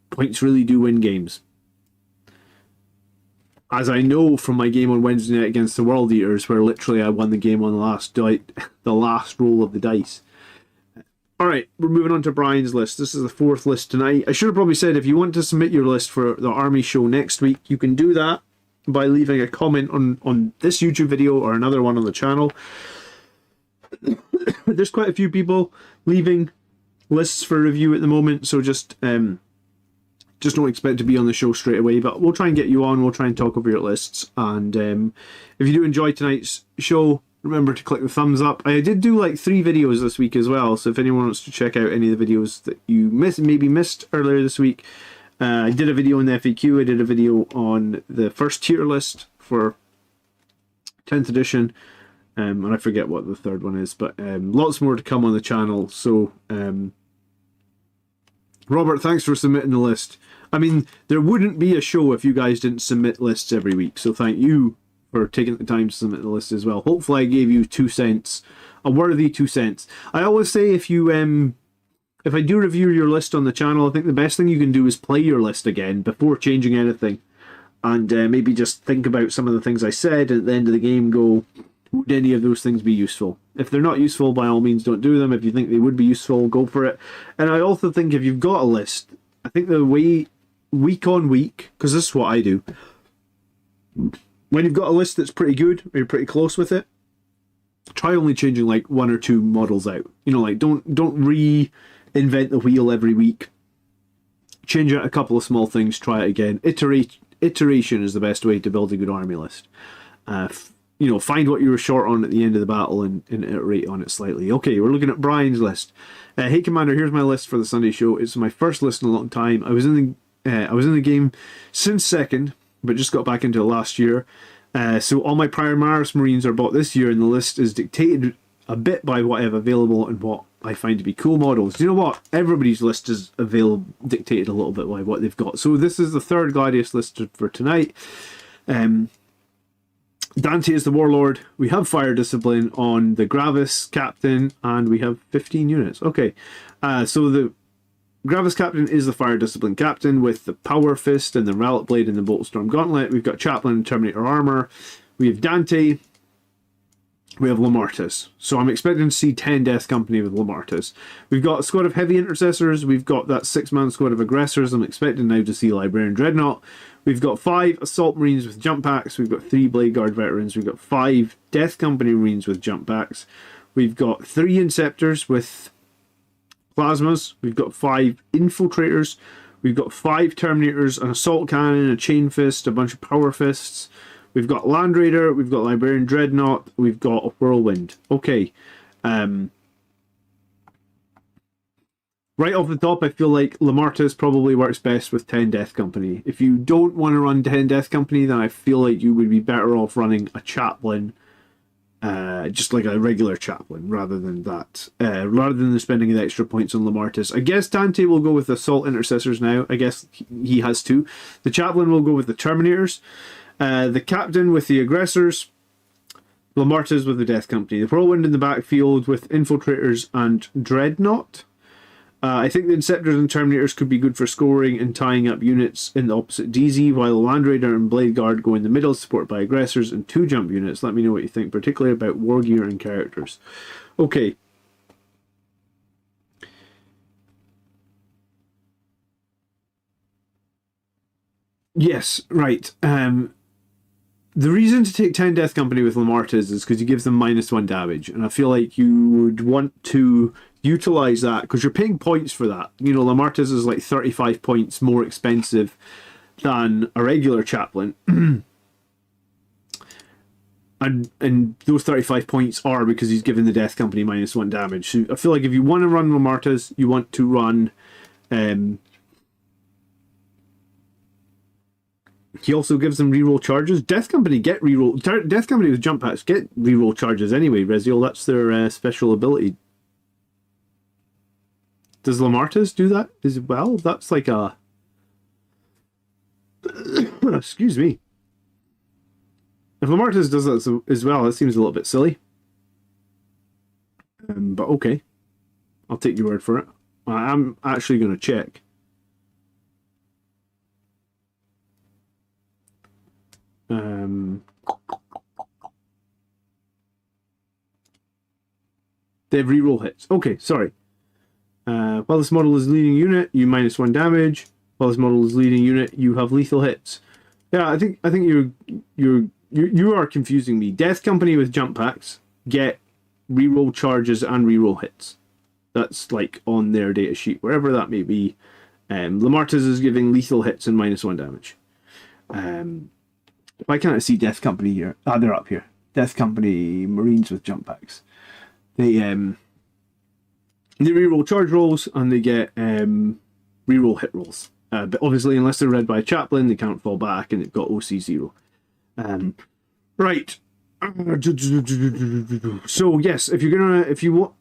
Points really do win games. As I know from my game on Wednesday night against the World Eaters, where literally I won the game on the last roll of the dice. Alright, we're moving on to Brian's list. This is the 4th list tonight. I should have probably said, if you want to submit your list for the Army show next week, you can do that by leaving a comment on this YouTube video or another one on the channel. There's quite a few people leaving lists for review at the moment, so just don't expect to be on the show straight away, but we'll try and get you on. We'll try and talk over your lists, and if you do enjoy tonight's show, remember to click the thumbs up. I did do like 3 videos this week as well, so if anyone wants to check out any of the videos that you maybe missed earlier this week, I did a video on the FAQ, I did a video on the first tier list for 10th edition, and I forget what the 3rd one is, but lots more to come on the channel. So Robert, thanks for submitting the list. I mean, there wouldn't be a show if you guys didn't submit lists every week, so thank you for taking the time to submit the list as well. Hopefully I gave you 2 cents, a worthy 2 cents. I always say, if you if I do review your list on the channel, I think the best thing you can do is play your list again before changing anything, and maybe just think about some of the things I said, and at the end of the game go, would any of those things be useful? If they're not useful, by all means don't do them. If you think they would be useful, go for it. And I also think if you've got a list, I think the way, week on week, because this is what I do, when you've got a list that's pretty good, or you're pretty close with it, try only changing like 1 or 2 models out. You know, like don't reinvent the wheel every week. Change out a couple of small things, try it again. Iteration is the best way to build a good army list. You know, find what you were short on at the end of the battle and iterate on it slightly. Okay, we're looking at Brian's list. Hey Commander, here's my list for the Sunday show. It's my first list in a long time. I was in the game since 2nd, but just got back into it last year. So all my prior Maris Marines are bought this year, and the list is dictated a bit by what I have available and what I find to be cool models. Do you know what? Everybody's list is dictated a little bit by what they've got. So this is the 3rd Gladius list for tonight. Dante is the Warlord. We have Fire Discipline on the Gravis Captain, and we have 15 units. Okay, so the Gravis Captain is the Fire Discipline Captain with the Power Fist and the Relic Blade and the Bolt Storm Gauntlet. We've got Chaplain and Terminator Armor. We have Dante. We have Lamartus. So I'm expecting to see 10 Death Company with Lamartus. We've got a squad of Heavy Intercessors. We've got that 6-man squad of Aggressors. I'm expecting now to see Librarian Dreadnought. We've got 5 Assault Marines with Jump Packs. We've got 3 Blade Guard Veterans. We've got 5 Death Company Marines with Jump Packs. We've got 3 Inceptors with Plasmas. We've got 5 Infiltrators. We've got 5 Terminators, an Assault Cannon, a Chain Fist, a bunch of Power Fists. We've got Land Raider, we've got Librarian Dreadnought, we've got a Whirlwind. Okay. Right off the top, I feel like Lamartus probably works best with 10 Death Company. If you don't want to run 10 Death Company, then I feel like you would be better off running a Chaplain, just like a regular Chaplain, rather than that. Rather than spending the extra points on Lamartus. I guess Dante will go with Assault Intercessors now. I guess he has to. The Chaplain will go with the Terminators. The Captain with the Aggressors. Lamartus with the Death Company. The Whirlwind in the backfield with Infiltrators and Dreadnought. I think the Inceptors and Terminators could be good for scoring and tying up units in the opposite DZ, while the Land Raider and Blade Guard go in the middle, supported by Aggressors and 2 jump units. Let me know what you think, particularly about war gear and characters. Okay. Yes, right. The reason to take 10 Death Company with Lamartus is because you give them -1 damage, and I feel like you would want to utilize that because you're paying points for that. You know, Lamartus is like 35 points more expensive than a regular Chaplain. and those 35 points are because he's given the Death Company -1 damage. So I feel like if you want to run Lamartus, you want to run... he also gives them reroll charges. Death Company get reroll... Death Company with jump packs get reroll charges anyway, Reziel. That's their special ability. Does Lamarta's do that as well? That's like a... Excuse me. If Lamarta's does that as well, that seems a little bit silly. But okay. I'll take your word for it. I'm actually going to check. They have reroll hits. Okay, sorry. While this model is leading unit, you -1 damage. While this model is leading unit, you have lethal hits. Yeah, I think you are confusing me. Death Company with jump packs get reroll charges and reroll hits. That's like on their data sheet, wherever that may be. Lamarta's is giving lethal hits and -1 damage. Why can't I see Death Company here? Ah, they're up here. Death Company Marines with jump packs. They reroll charge rolls and they get reroll hit rolls. But obviously, unless they're read by a chaplain, they can't fall back, and they've got OC 0. Right. So yes, if you want,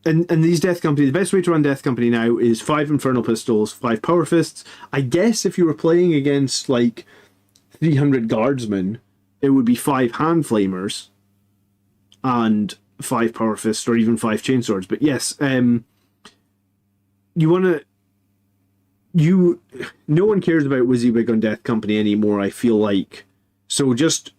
and these Death Company, the best way to run Death Company now is 5 Infernal Pistols, 5 Power Fists. I guess if you were playing against like 300 Guardsmen, it would be 5 Hand Flamers and 5 Power Fists, or even 5 Chainswords. But yes, no one cares about WYSIWYG on Death Company anymore, I feel like. So just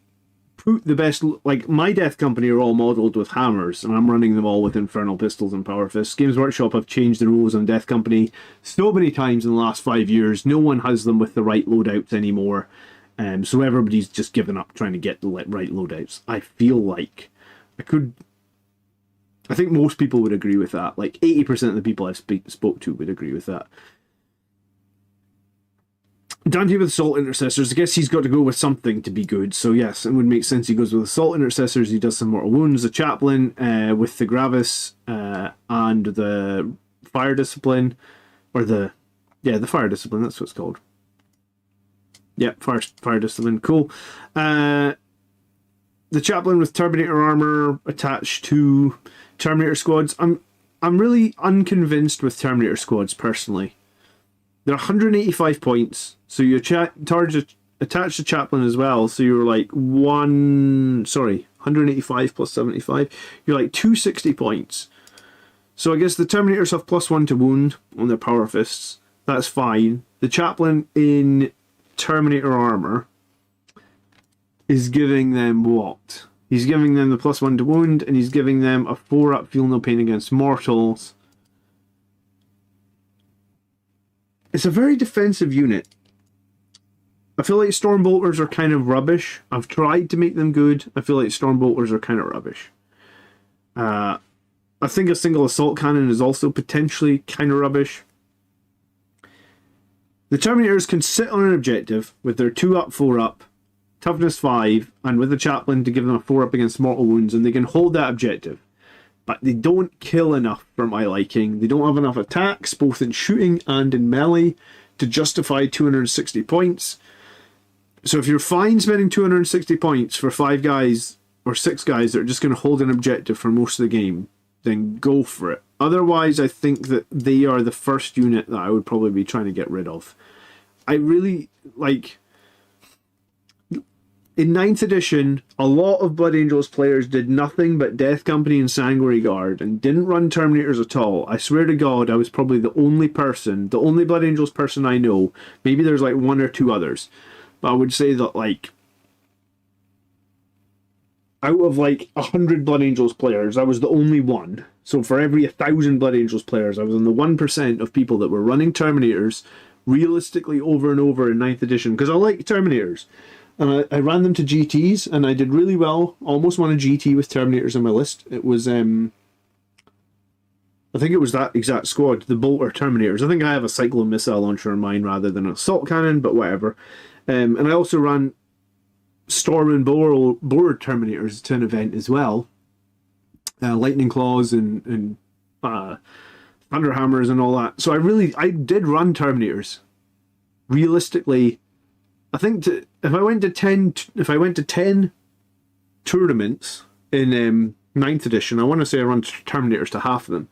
put the best, like my Death Company are all modelled with hammers, and I'm running them all with Infernal Pistols and Power Fists. Games Workshop have changed the rules on Death Company so many times in the last 5 years. No one has them with the right loadouts anymore. So everybody's just given up trying to get the right loadouts. I feel like I think most people would agree with that. Like 80% of the people I've spoke to would agree with that. Dante with Assault Intercessors, I guess he's got to go with something to be good. So yes, it would make sense he goes with Assault Intercessors. He does some mortal wounds. The Chaplain with the Gravis and the Fire Discipline, or the Fire Discipline. That's what it's called. Yeah, Fire Discipline. Cool. The Chaplain with Terminator armor attached to Terminator squads. I'm really unconvinced with Terminator squads personally. They're 185 points, so you attach the Chaplain as well. So you're like 185 plus 75. You're like 260 points. So I guess the Terminators have +1 to wound on their Power Fists. That's fine. The Chaplain in Terminator armor is giving them what? He's giving them the +1 to wound, and he's giving them a 4-up feel no pain against mortals. It's a very defensive unit. I feel like Stormbolters are kind of rubbish. I've tried to make them good. I feel like Stormbolters are kind of rubbish. I think a single assault cannon is also potentially kind of rubbish. The Terminators can sit on an objective with their 2-up, 4-up, toughness 5, and with the Chaplain to give them a 4-up against mortal wounds, and they can hold that objective. But they don't kill enough for my liking. They don't have enough attacks, both in shooting and in melee, to justify 260 points. So if you're fine spending 260 points for 5 guys or 6 guys that are just going to hold an objective for most of the game, then go for it. Otherwise, I think that they are the first unit that I would probably be trying to get rid of. I really, like... In 9th edition, a lot of Blood Angels players did nothing but Death Company and Sanguinary Guard and didn't run Terminators at all. I swear to God, I was probably the only Blood Angels person I know. Maybe there's like 1 or 2 others. But I would say that like, out of like 100 Blood Angels players, I was the only one. So for every 1,000 Blood Angels players, I was in the 1% of people that were running Terminators realistically over and over in 9th edition. Because I like Terminators. And I ran them to GTs, and I did really well. Almost won a GT with Terminators on my list. It was, I think it was that exact squad, the Bolter Terminators. I think I have a Cyclone missile launcher in mine rather than an assault cannon, but whatever. And I also ran Storm and Board Terminators to an event as well. Lightning Claws and Thunderhammers and all that. So I did run Terminators. Realistically, I think if I went to 10 tournaments in 9th edition, I want to say I run Terminators to half of them.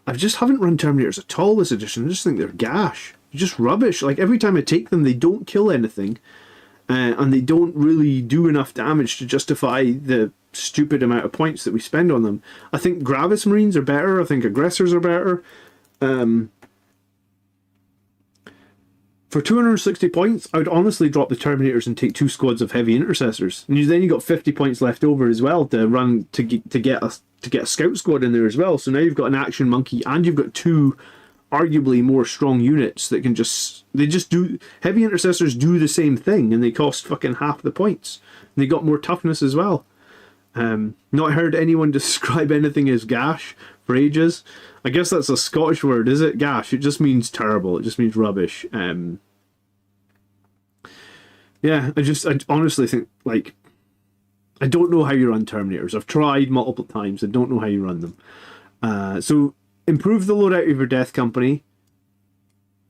I just haven't run Terminators at all this edition. I just think they're gash. Just rubbish. Like, every time I take them, they don't kill anything. And they don't really do enough damage to justify the stupid amount of points that we spend on them. I think Gravis Marines are better. I think Aggressors are better. For 260 points, I would honestly drop the Terminators and take 2 squads of Heavy Intercessors. And then you got 50 points left over as well to run to get a Scout squad in there as well. So now you've got an Action Monkey and you've got 2 arguably more strong units that can do. Heavy Intercessors do the same thing and they cost fucking half the points. And they got more toughness as well. Not heard anyone describe anything as gash for ages. I guess that's a Scottish word, is it? Gash. It just means terrible. It just means rubbish. Yeah, I honestly think, like, I don't know how you run Terminators. I've tried multiple times. I don't know how you run them. So improve the loadout of your Death Company.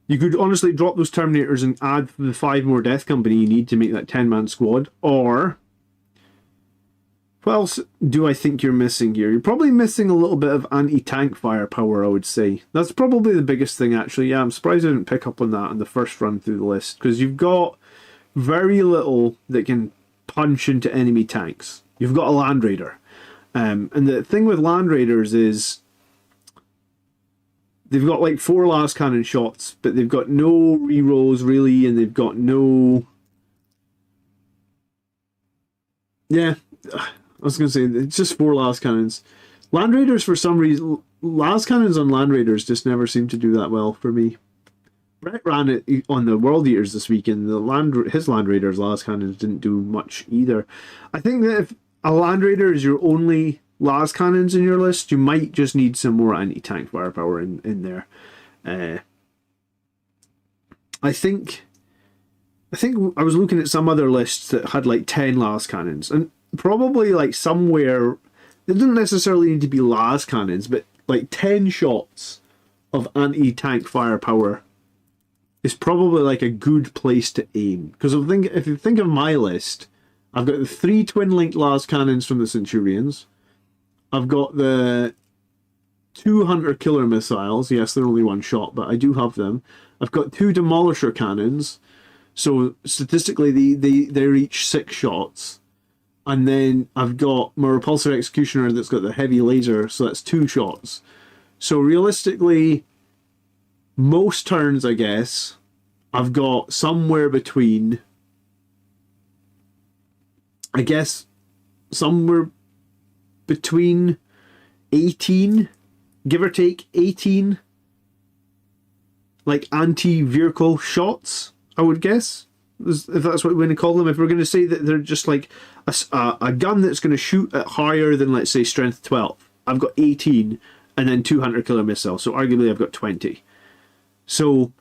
You could honestly drop those Terminators and add the 5 more Death Company you need to make that 10-man squad. Or, what else do I think you're missing here? You're probably missing a little bit of anti-tank firepower, I would say. That's probably the biggest thing, actually. Yeah, I'm surprised I didn't pick up on that on the first run through the list. Because you've got very little that can punch into enemy tanks. You've got a Land Raider. And the thing with Land Raiders is they've got like 4 last cannon shots, but they've got no rerolls really, and they've got no... Yeah, I was going to say, it's just 4 last cannons. Land Raiders, for some reason, last cannons on Land Raiders just never seem to do that well for me. Brett ran it on the World Eaters this weekend. His Land Raiders last cannons didn't do much either. I think that if a Land Raider is your only last cannons in your list, you might just need some more anti-tank firepower in there. I think I was looking at some other lists that had like 10 last cannons, and probably like somewhere, it doesn't necessarily need to be last cannons, but like 10 shots of anti-tank firepower is probably like a good place to aim. Because if you think of my list, I've got the 3 twin-linked last cannons from the Centurions. I've got the 2 Hunter Killer missiles. Yes, they're only 1 shot, but I do have them. I've got 2 Demolisher cannons. So statistically, they're each 6 shots. And then I've got my Repulsor Executioner that's got the heavy laser, so that's 2 shots. So realistically, most turns, I guess, I've got somewhere between, somewhere between 18, give or take 18, like anti-vehicle shots, I would guess, if that's what we're going to call them. If we're going to say that they're just like a gun that's going to shoot at higher than, let's say, strength 12, I've got 18, and then 2 Hunter Killer missiles, so arguably I've got 20. So,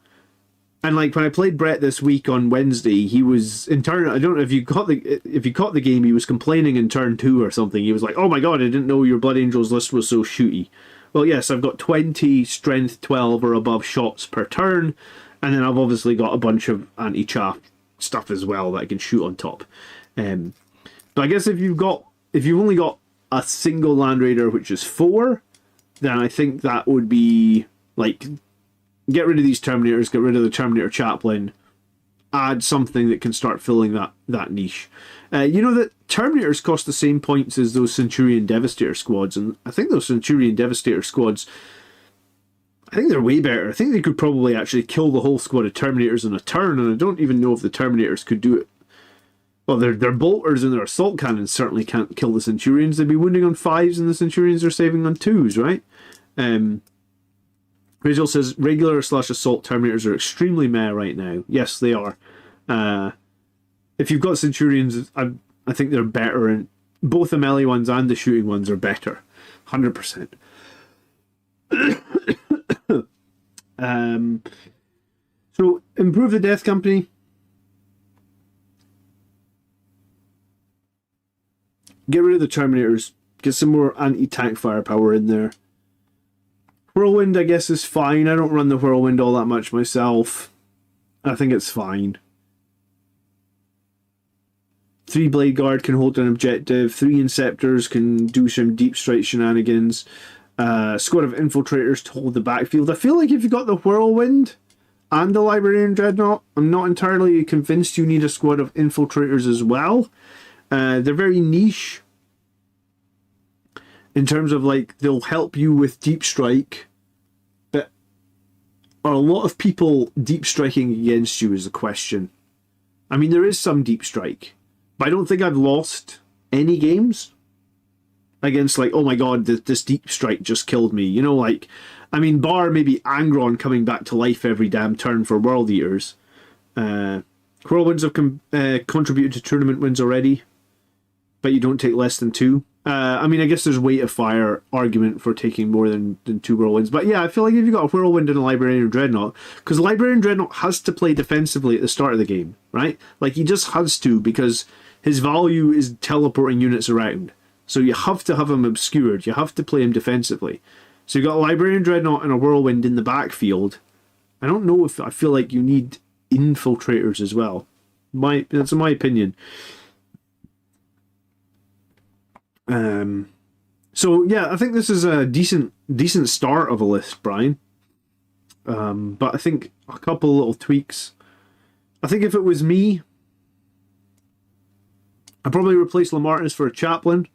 and like when I played Brett this week on Wednesday, he was in turn, I don't know if you caught the game, he was complaining in turn 2 or something. He was like, "Oh my god, I didn't know your Blood Angels list was so shooty." Well, yes, I've got 20 strength 12 or above shots per turn, and then I've obviously got a bunch of anti-chaff stuff as well that I can shoot on top. But I guess if you've only got a single Land Raider, which is 4, then I think that would be like, get rid of these Terminators, get rid of the Terminator Chaplain, add something that can start filling that niche. You know that Terminators cost the same points as those Centurion Devastator squads, and I think those Centurion Devastator squads, I think they're way better. I think they could probably actually kill the whole squad of Terminators in a turn, and I don't even know if the Terminators could do it. Well, their bolters and their assault cannons certainly can't kill the Centurions. They'd be wounding on 5s and the Centurions are saving on 2s, right? Rizal says, regular / assault Terminators are extremely meh right now. Yes, they are. If you've got Centurions, I think they're better, and both the melee ones and the shooting ones are better. 100%. So, improve the Death Company. Get rid of the Terminators. Get some more anti-tank firepower in there. Whirlwind, I guess, is fine. I don't run the Whirlwind all that much myself. I think it's fine. 3 Blade Guard can hold an objective. 3 Inceptors can do some deep strike shenanigans. squad of infiltrators to hold the backfield. I feel like if you got the Whirlwind and the Librarian Dreadnought, I'm not entirely convinced you need a squad of infiltrators as well. They're very niche in terms of, like, they'll help you with deep strike, but are a lot of people deep striking against you is the question. I mean, there is some deep strike, but I don't think I've lost any games against, like, oh my god, this deep strike just killed me. You know, like, I mean, bar maybe Angron coming back to life every damn turn for World Eaters. Whirlwinds have contributed to tournament wins already, but you don't take less than 2. I mean, I guess there's weight of fire argument for taking more than 2 Whirlwinds. But yeah, I feel like if you've got a Whirlwind and a Librarian Dreadnought, because Librarian Dreadnought has to play defensively at the start of the game, right? Like, he just has to, because his value is teleporting units around. So you have to have him obscured. You have to play him defensively. So you've got a Librarian Dreadnought and a Whirlwind in the backfield. I don't know if I feel like you need infiltrators as well. That's my opinion. So yeah, I think this is a decent start of a list, Brian. But I think a couple little tweaks. I think if it was me, I'd probably replace Lamartus for a Chaplain.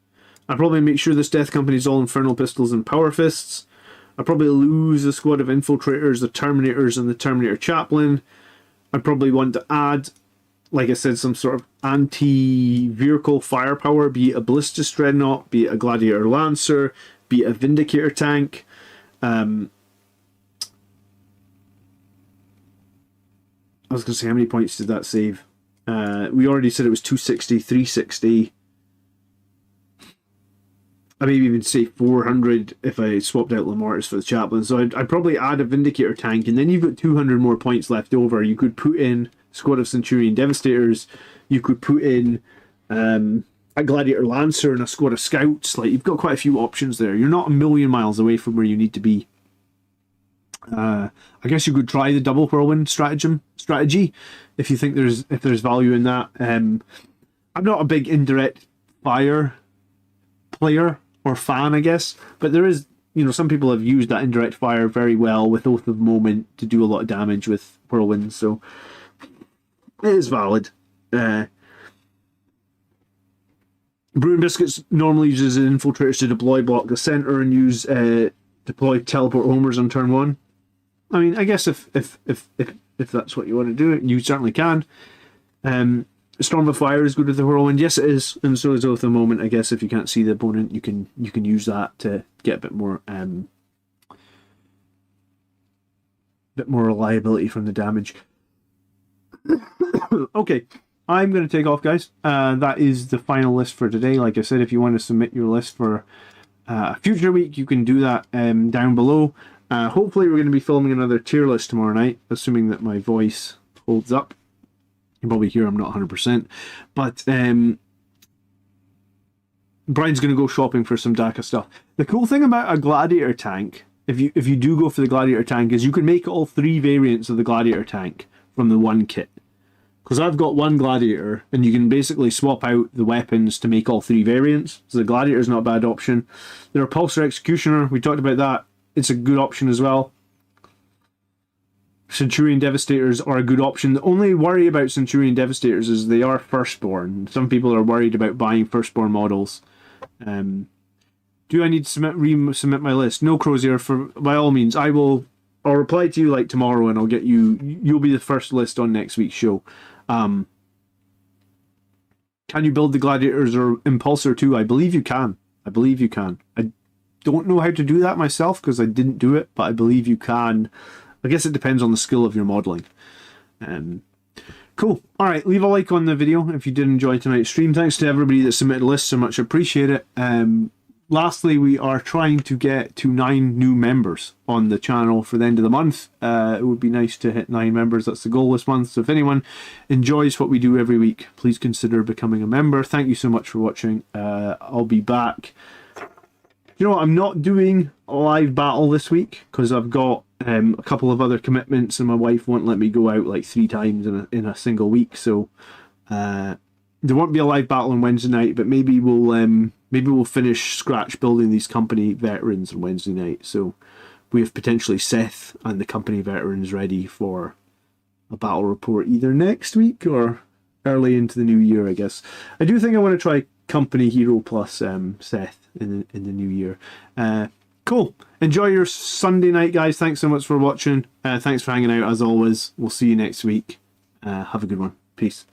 I'd probably make sure this Death Company is all Infernal Pistols and Power Fists. I'd probably lose a squad of Infiltrators, the Terminators, and the Terminator Chaplain. I'd probably want to add, like I said, some sort of anti-vehicle firepower, be it a Ballistus Dreadnought, be it a Gladiator Lancer, be it a Vindicator tank. I was going to say, how many points did that save? We already said it was 260, 360. I maybe even say 400 if I swapped out Lamartus for the Chaplain. So I'd probably add a Vindicator tank, and then you've got 200 more points left over. You could put in a squad of Centurion Devastators. You could put in a Gladiator Lancer and a squad of Scouts. Like, you've got quite a few options there. You're not a million miles away from where you need to be. I guess you could try the double Whirlwind strategy if you think there's value in that. I'm not a big indirect fire player or fan, I guess, but there is, you know, some people have used that indirect fire very well with Oath of Moment to do a lot of damage with Whirlwinds, so it is valid. Brewing Biscuits normally uses infiltrators to deploy block the center and use deploy teleport homers on turn 1. I mean, I guess if that's what you want to do, you certainly can. Storm of Fire is good with the Whirlwind. Yes, it is, and so is Oath of Moment. I guess if you can't see the opponent, you can use that to get a bit more reliability from the damage. Okay, I'm going to take off, guys. That is the final list for today. Like I said, if you want to submit your list for a future week, you can do that down below. Hopefully, we're going to be filming another tier list tomorrow night, assuming that my voice holds up. You can probably hear I'm not 100%, but Brian's going to go shopping for some DACA stuff. The cool thing about a Gladiator tank, if you do go for the Gladiator tank, is you can make all 3 variants of the Gladiator tank from the one kit. Because I've got one Gladiator, and you can basically swap out the weapons to make all 3 variants. So the Gladiator is not a bad option. The Repulsor Executioner, we talked about that. It's a good option as well. Centurion Devastators are a good option. The only worry about Centurion Devastators is they are firstborn. Some people are worried about buying firstborn models. Do I need to resubmit my list? No, Crozier. By all means, I'll reply to you like tomorrow, and I'll get you. You'll be the first list on next week's show. Can you build the Gladiators or Impulsor too? I believe you can. I don't know how to do that myself because I didn't do it, but I believe you can. I guess it depends on the skill of your modelling. Cool. Alright, leave a like on the video if you did enjoy tonight's stream. Thanks to everybody that submitted lists, so much appreciate it. Lastly, we are trying to get to 9 new members on the channel for the end of the month. It would be nice to hit 9 members. That's the goal this month. So if anyone enjoys what we do every week, please consider becoming a member. Thank you so much for watching. I'll be back. You know what? I'm not doing a live battle this week because I've got a couple of other commitments, and my wife won't let me go out like 3 times in a single week. So there won't be a live battle on Wednesday night, but maybe we'll maybe we'll finish scratch building these company veterans on Wednesday night. So we have potentially Seth and the company veterans ready for a battle report either next week or early into the new year, I guess. I do think I want to try company hero plus Seth in the new year. Cool. Enjoy your Sunday night, guys. Thanks so much for watching. Thanks for hanging out as always. We'll see you next week. Have a good one. Peace.